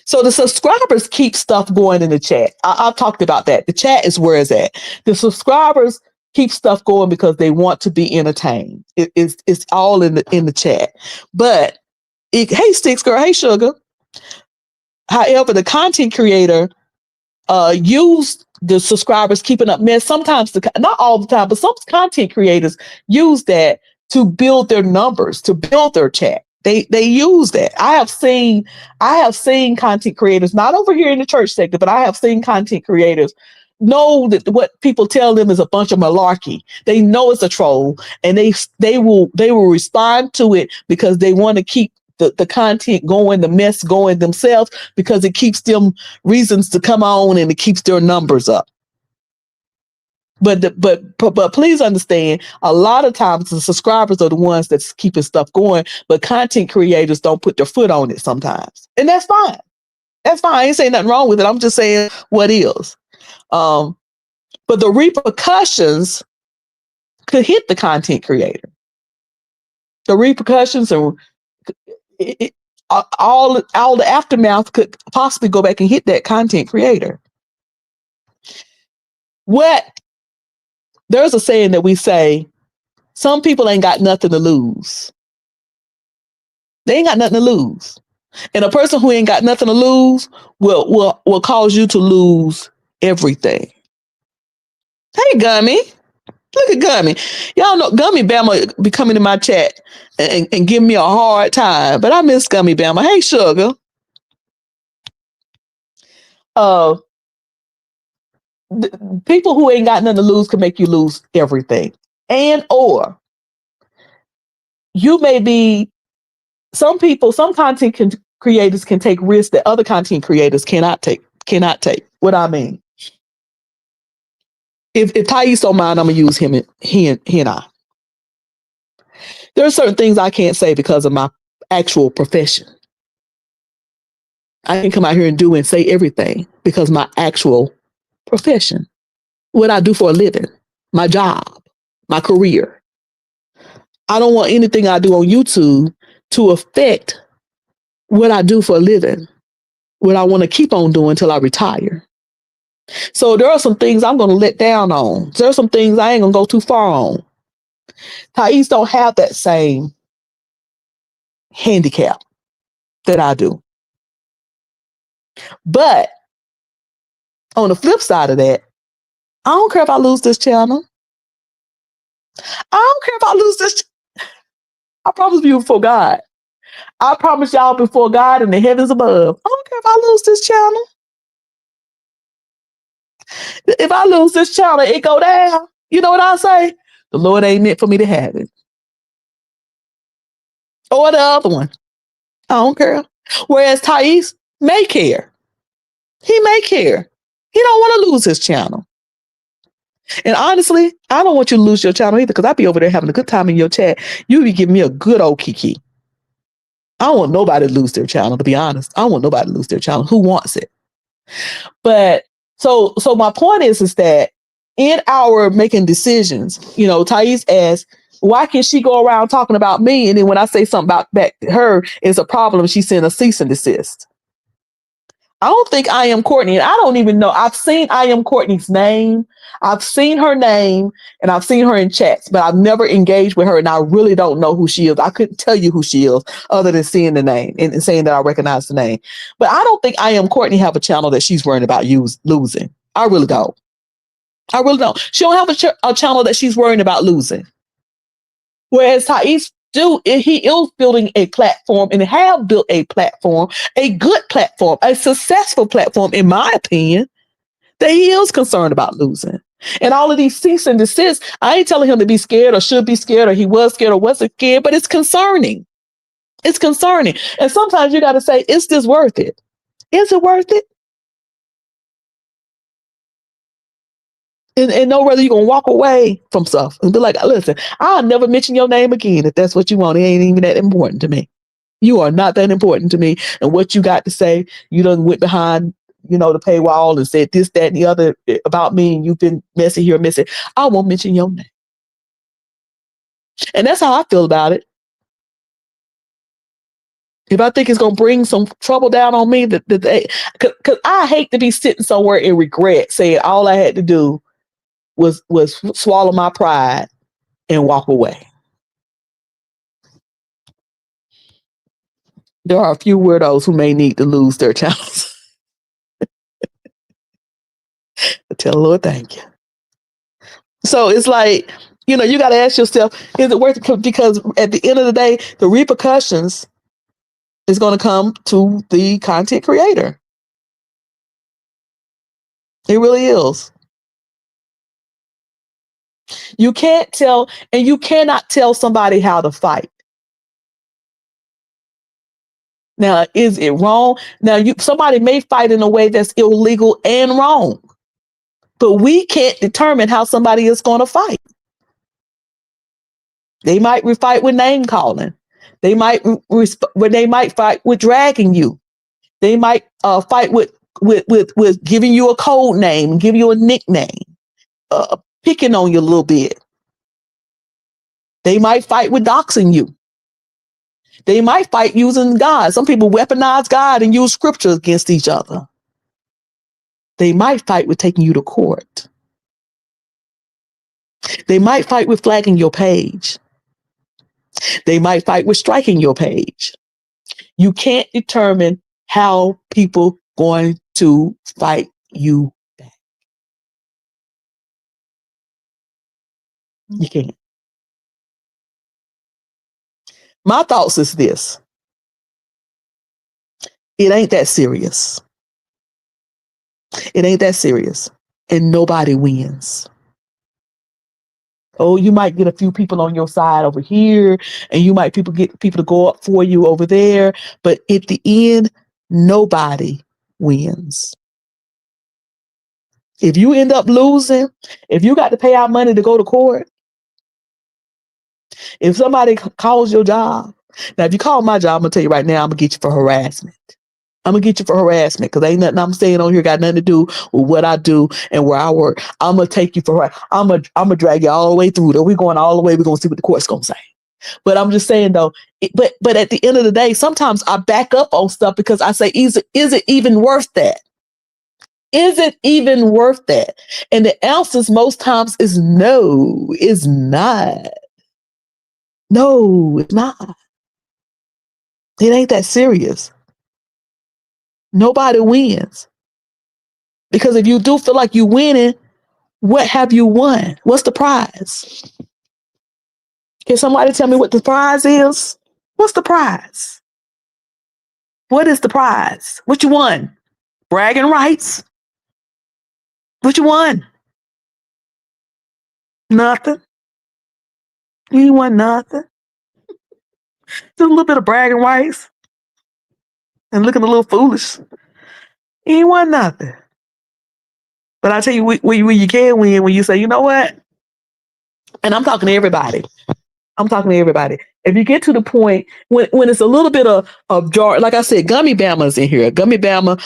So the subscribers keep stuff going in the chat. I've talked about that. The chat is where it's at. The subscribers keep stuff going because they want to be entertained. It's all in the chat. But hey, Sticks Girl, hey, Sugar. However, the content creator use the subscribers keeping up mess. Sometimes, not all the time, but some content creators use that to build their numbers, to build their chat. They use that. I have seen content creators, not over here in the church sector, but I have seen content creators know that what people tell them is a bunch of malarkey. They know it's a troll, and they will respond to it because they want to keep the content going, the mess going themselves, because it keeps them reasons to come on and it keeps their numbers up. But please understand, a lot of times the subscribers are the ones that's keeping stuff going, but content creators don't put their foot on it sometimes. And that's fine. That's fine. I ain't saying nothing wrong with it. I'm just saying what is. But the repercussions could hit the content creator. The repercussions are all the aftermath could possibly go back and hit that content creator. There's a saying that we say, some people ain't got nothing to lose. They ain't got nothing to lose. And a person who ain't got nothing to lose will cause you to lose everything. Hey, Gummy. Look at Gummy. Y'all know Gummy Bama be coming in my chat and giving me a hard time, but I miss Gummy Bama. Hey, sugar. People who ain't got nothing to lose can make you lose everything. And or you may be, some content creators can take risks that other content creators cannot take. What I mean, if Thais don't mind, I'm gonna use he and I. There are certain things I can't say because of my actual profession. I can come out here and do and say everything because my actual profession, what I do for a living, my job, my career. I don't want anything I do on YouTube to affect what I do for a living, what I want to keep on doing until I retire. So there are some things I'm going to let down on. There are some things I ain't going to go too far on. Thais don't have that same handicap that I do. But on the flip side of that, I don't care if I lose this channel. I don't care if I lose this. I promise you before God. I promise y'all before God and the heavens above. I don't care if I lose this channel. If I lose this channel, it go down. You know what I say? The Lord ain't meant for me to have it. Or the other one. I don't care. Whereas Thais may care. He may care. He don't want to lose his channel. And honestly, I don't want you to lose your channel either, because I be over there having a good time in your chat. You be giving me a good old kiki. I don't want nobody to lose their channel, to be honest. I don't want nobody to lose their channel. Who wants it? But so my point is that in our making decisions, Thais asks, why can she go around talking about me? And then when I say something about back to her, it's a problem. She sent a cease and desist. I don't think I Am Courtney. I don't even know. I've seen I Am Courtney's name. I've seen her name and I've seen her in chats, but I've never engaged with her. And I really don't know who she is. I couldn't tell you who she is other than seeing the name and saying that I recognize the name. But I don't think I Am Courtney have a channel that she's worrying about losing. I really don't. I really don't. She don't have a channel that she's worrying about losing. Whereas Thais he is building a platform and have built a platform, a good platform, a successful platform, in my opinion, that he is concerned about losing. And all of these cease and desist, I ain't telling him to be scared or should be scared or he was scared or wasn't scared, but it's concerning. It's concerning. And sometimes you got to say, is this worth it? Is it worth it? And know whether you're going to walk away from stuff and be like, listen, I'll never mention your name again if that's what you want. It ain't even that important to me. You are not that important to me. And what you got to say, you done went behind, the paywall and said this, that, and the other about me, and you've been messy here, messy. I won't mention your name. And that's how I feel about it. If I think it's going to bring some trouble down on me, because I hate to be sitting somewhere in regret, saying all I had to do was swallow my pride and walk away. There are a few weirdos who may need to lose their channels. Tell the Lord thank you. So it's you got to ask yourself, is it worth it? Because at the end of the day, the repercussions It's going to come to the content creator. It really is. You can't tell, and you cannot tell somebody how to fight. Now, is it wrong? Now, somebody may fight in a way that's illegal and wrong, but we can't determine how somebody is going to fight. They might fight with name calling. They might fight with dragging you. They might fight with giving you a code name, give you a nickname, picking on you a little bit. They might fight with doxing you. They might fight using God. Some people weaponize God and use scripture against each other. They might fight with taking you to court. They might fight with flagging your page. They might fight with striking your page. You can't determine how people going to fight you back. You can't. My thoughts is this. It ain't that serious. It ain't that serious. And nobody wins. Oh, you might get a few people on your side over here, and you might get people to go up for you over there. But at the end, nobody wins. If you end up losing, if you got to pay out money to go to court, if somebody calls your job, now if you call my job, I'm gonna tell you right now, I'm gonna get you for harassment. I'm gonna get you for harassment because ain't nothing I'm saying on here got nothing to do with what I do and where I work. I'm gonna take you for I'm gonna drag you all the way through there. We're going all the way. We're gonna see what the court's gonna say. But I'm just saying though, but at the end of the day, sometimes I back up on stuff because I say, is it even worth that? Is it even worth that? And the answers most times is no, it's not. No, it's not. It ain't that serious. Nobody wins. Because if you do feel like you're winning, what have you won? What's the prize? Can somebody tell me what the prize is? What's the prize? What is the prize? What you won? Bragging rights? What you won? Nothing. You ain't won nothing. Just a little bit of bragging rights and looking a little foolish. You ain't won nothing. But I tell you, when you can win, when you say, you know what? And I'm talking to everybody. I'm talking to everybody. If you get to the point when it's a little bit of jar, like I said, Gummy Bama's in here. Gummy Bama,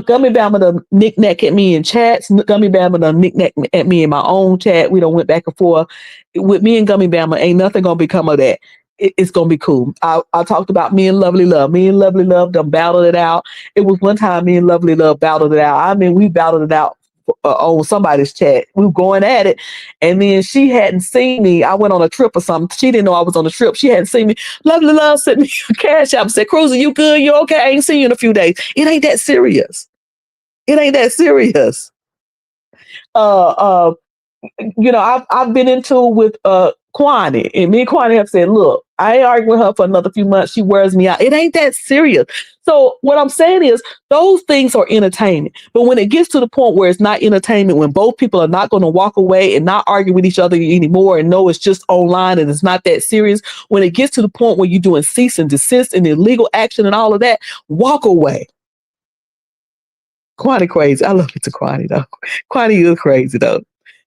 Gummy Bama the knick-knack at me in chats. Gummy Bama the knick-knack at me in my own chat. We done went back and forth. With me and Gummy Bama, ain't nothing gonna become of that. It's gonna be cool. I talked about me and Lovely Love. Me and Lovely Love done battled it out. It was one time me and Lovely Love battled it out. I mean, we battled it out on somebody's chat. We were going at it, and then she hadn't seen me. I went on a trip or something. She didn't know I was on a trip. She hadn't seen me. Lovely Love sent me a cash app and said, Cruiser, you good? You okay? I ain't seen you in a few days. It ain't that serious. It ain't that serious. I've been into with Kwani, and me and Kwani have said, look, I ain't arguing with her for another few months. She wears me out. It ain't that serious. So what I'm saying is those things are entertainment. But when it gets to the point where it's not entertainment, when both people are not going to walk away and not argue with each other anymore and know it's just online and it's not that serious, when it gets to the point where you're doing cease and desist and illegal action and all of that, walk away. Kwani crazy. I love it to Kwani though. Kwani is crazy though.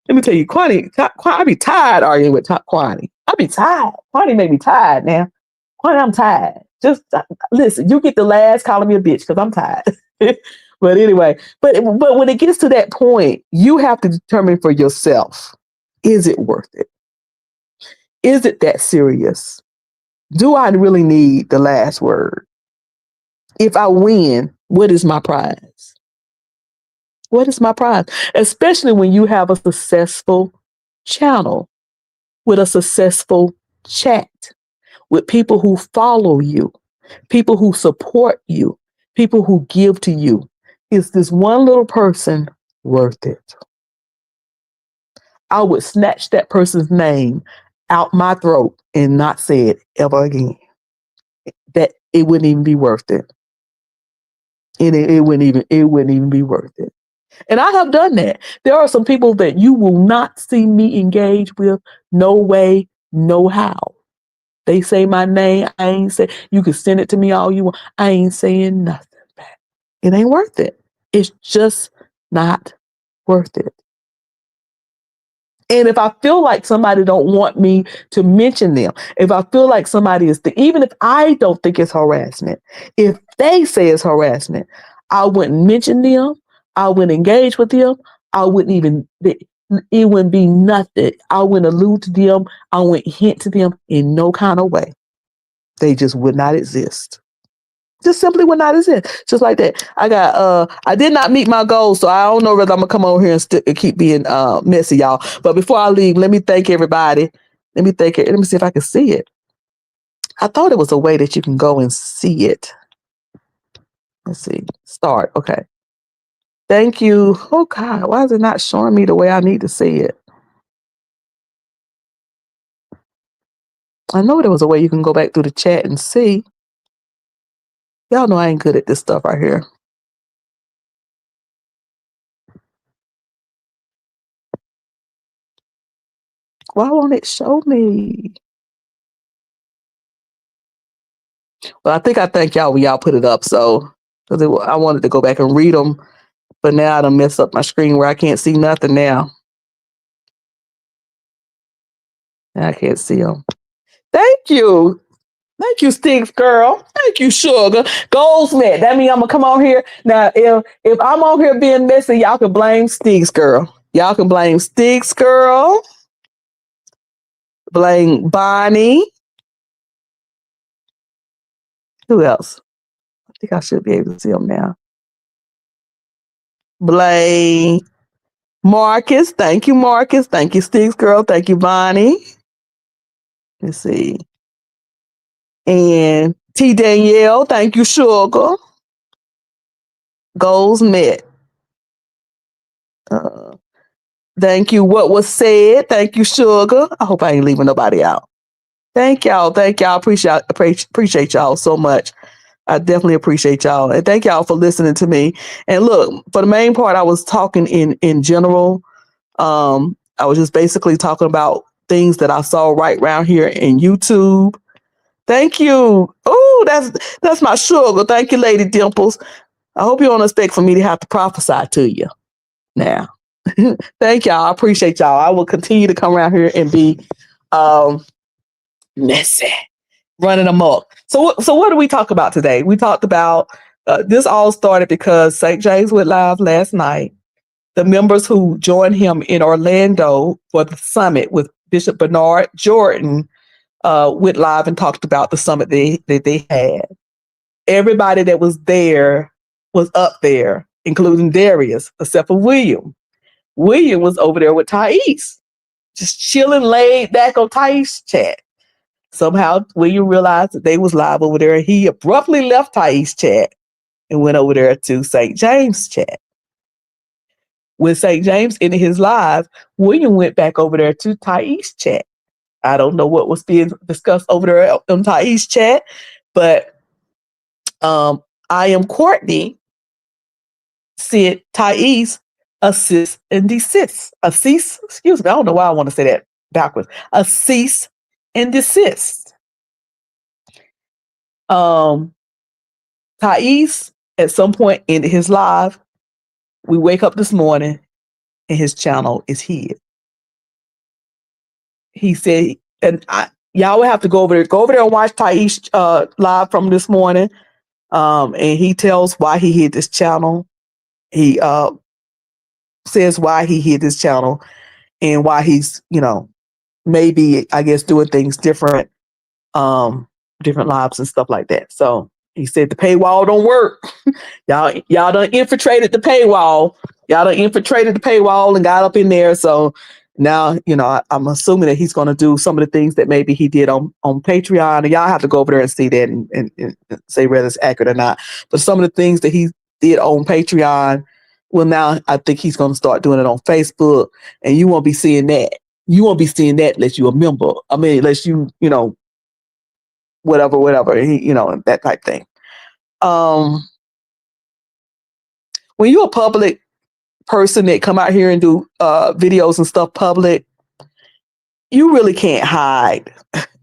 Let me tell you, Kwani, I be tired arguing with Kwani. I be tired. Kwani made me tired now. Kwani, I'm tired. Just listen, you get the last calling me a bitch because I'm tired. But anyway, but when it gets to that point, you have to determine for yourself, is it worth it? Is it that serious? Do I really need the last word? If I win, what is my prize? What is my prize? Especially when you have a successful channel with a successful chat, with people who follow you, people who support you, people who give to you. Is this one little person worth it? I would snatch that person's name out my throat and not say it ever again. that it wouldn't even be worth it. And it wouldn't even be worth it. And I have done that. There are some people that you will not see me engage with. No way, no how. They say my name. I ain't say, you can send it to me all you want. I ain't saying nothing back. It ain't worth it. It's just not worth it. And if I feel like somebody don't want me to mention them, if I feel like somebody is, even if I don't think it's harassment, if they say it's harassment, I wouldn't mention them. I wouldn't engage with them. I wouldn't even, it wouldn't be nothing. I wouldn't allude to them. I wouldn't hint to them in no kind of way. They just would not exist. Just simply would not exist. Just like that. I did not meet my goals, so I don't know whether I'm gonna come over here and keep being messy, y'all. But before I leave, let me thank everybody. Let me see if I can see it. I thought it was a way that you can go and see it. Let's see. Start. Okay. Thank you. Oh God, why is it not showing me the way I need to see it? I know there was a way you can go back through the chat and see. Y'all know I ain't good at this stuff right here. Why won't it show me? Well, I think I thank y'all when y'all put it up. So, because I wanted to go back and read them, but now I done messed up my screen where I can't see nothing now. I can't see them. Thank you. Thank you, Sticks girl. Thank you, Sugar. Goals met. That means I'm gonna come on here. Now, if I'm on here being messy, y'all can blame Sticks girl. Y'all can blame Sticks girl. Blame Bonnie. Who else? I think I should be able to see them now. Blame Marcus. Thank you, Marcus. Thank you, Sticks girl. Thank you, Bonnie. Let's see. And T. Danielle. Thank you, Sugar. Goals met. Thank you. What was said? Thank you, Sugar. I hope I ain't leaving nobody out. Thank y'all. Thank y'all. Appreciate y'all so much. I definitely appreciate y'all. And thank y'all for listening to me. And look, for the main part, I was talking in general. I was just basically talking about things that I saw right around here in YouTube. Thank you. Oh, that's my Sugar. Thank you, Lady Dimples. I hope you don't expect for me to have to prophesy to you now. Thank y'all. I appreciate y'all. I will continue to come around here and be messy, running amok. So what do we talk about today? We talked about this all started because St. James went live last night. The members who joined him in Orlando for the summit with Bishop Bernard Jordan went live and talked about the summit that they had. Everybody that was there was up there, including Darius, except for William. William was over there with Thais, just chilling, laid back on Thais' chat. Somehow William realized that they was live over there, and he abruptly left Thais' chat and went over there to St. James' chat. When St. James ended his live, William went back over there to Thais' chat. I don't know what was being discussed over there on Thais' chat, but I am Courtney said Thais a cease and desist. A cease, excuse me, I don't know why I want to say that backwards. A cease and desist. Thais, at some point in his live, we wake up this morning and his channel is hid. He said, and y'all will have to go over there and watch Thais live from this morning. And he tells why he hid this channel. He says why he hid this channel and why he's, maybe, I guess, doing things different, different lives and stuff like that. So he said the paywall don't work. y'all done infiltrated the paywall. Y'all done infiltrated the paywall and got up in there. So now, I'm assuming that he's going to do some of the things that maybe he did on Patreon. And y'all have to go over there and see that and say whether it's accurate or not. But some of the things that he did on Patreon, well, now I think he's going to start doing it on Facebook, and you won't be seeing that. You won't be seeing that unless you're a member. I mean, unless you whatever, that type thing. Um, when you're a public person that come out here and do videos and stuff public, you really can't hide.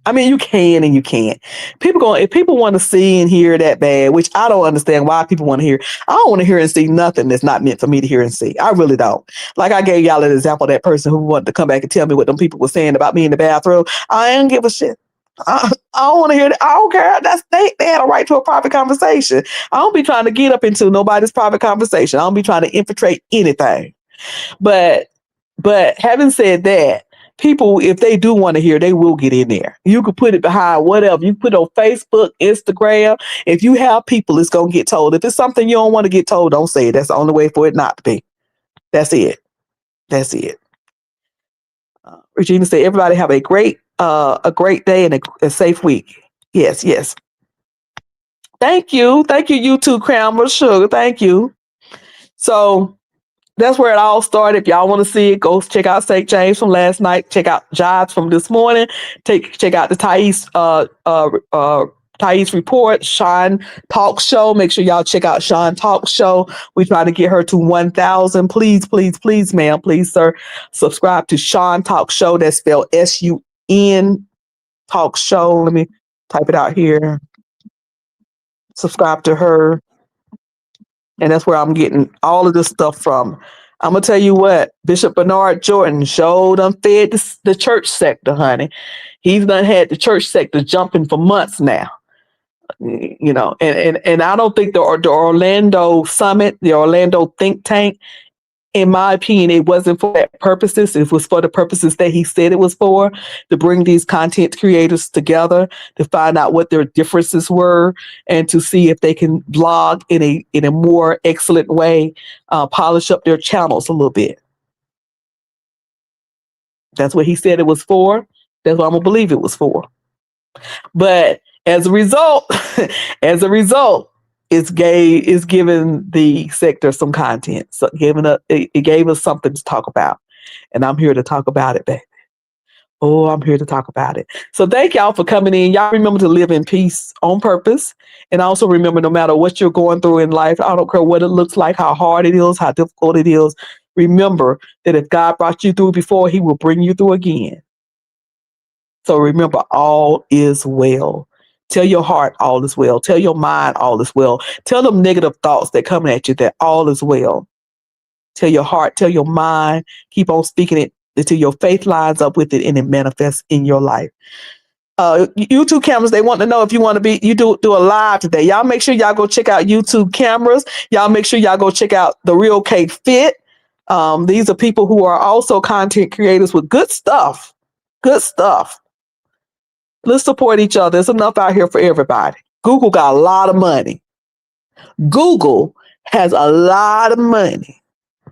I mean, you can and you can't. If people want to see and hear that bad, which I don't understand why people want to hear. I don't want to hear and see nothing that's not meant for me to hear and see. I really don't. Like I gave y'all an example of that person who wanted to come back and tell me what them people were saying about me in the bathroom. I ain't give a shit. I don't want to hear that. I don't care. They had a right to a private conversation. I don't be trying to get up into nobody's private conversation. I don't be trying to infiltrate anything. But having said that, people, if they do want to hear, they will get in there. You could put it behind whatever. You put it on Facebook, Instagram. If you have people, it's going to get told. If it's something you don't want to get told, don't say it. That's the only way for it not to be. That's it. That's it. Regina said, everybody have a great day and a safe week. Yes, yes. Thank you. Thank you, YouTube Crammer Sugar. Thank you. So that's where it all started. If y'all want to see it, go check out St. James from last night. Check out Jobs from this morning. Check out the Thais report, Sean Talk Show. Make sure y'all check out Sean Talk Show. We try to get her to 1,000. Please, please, please, ma'am, please, sir, subscribe to Sean Talk Show. That's spelled SUN Talk Show. Let me type it out here. Subscribe to her. And that's where I'm getting all of this stuff from. I'm going to tell you what, Bishop Bernard Jordan showed fed the church sector, honey. He's done had the church sector jumping for months now. And I don't think the Orlando Summit, the Orlando think tank, in my opinion, it wasn't for that purposes. It was for the purposes that he said it was for, to bring these content creators together, to find out what their differences were, and to see if they can blog in a more excellent way, polish up their channels a little bit. That's what he said it was for. That's what I'm gonna believe it was for. But as a result, it's giving the sector some content. So it gave us something to talk about. And I'm here to talk about it, baby. Oh, I'm here to talk about it. So thank y'all for coming in. Y'all remember to live in peace on purpose. And also remember, no matter what you're going through in life, I don't care what it looks like, how hard it is, how difficult it is. Remember that if God brought you through before, he will bring you through again. So remember, all is well. Tell your heart all is well. Tell your mind all is well. Tell them negative thoughts that coming at you that all is well. Tell your heart, tell your mind, keep on speaking it until your faith lines up with it and it manifests in your life. YouTube cameras, they want to know if you want to you do a live today. Y'all make sure y'all go check out YouTube cameras. Y'all make sure y'all go check out The Real K Fit. These are people who are also content creators with good stuff. Good stuff. Let's support each other. There's enough out here for everybody. Google got a lot of money. Google has a lot of money.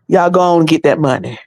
Y'all go on and get that money.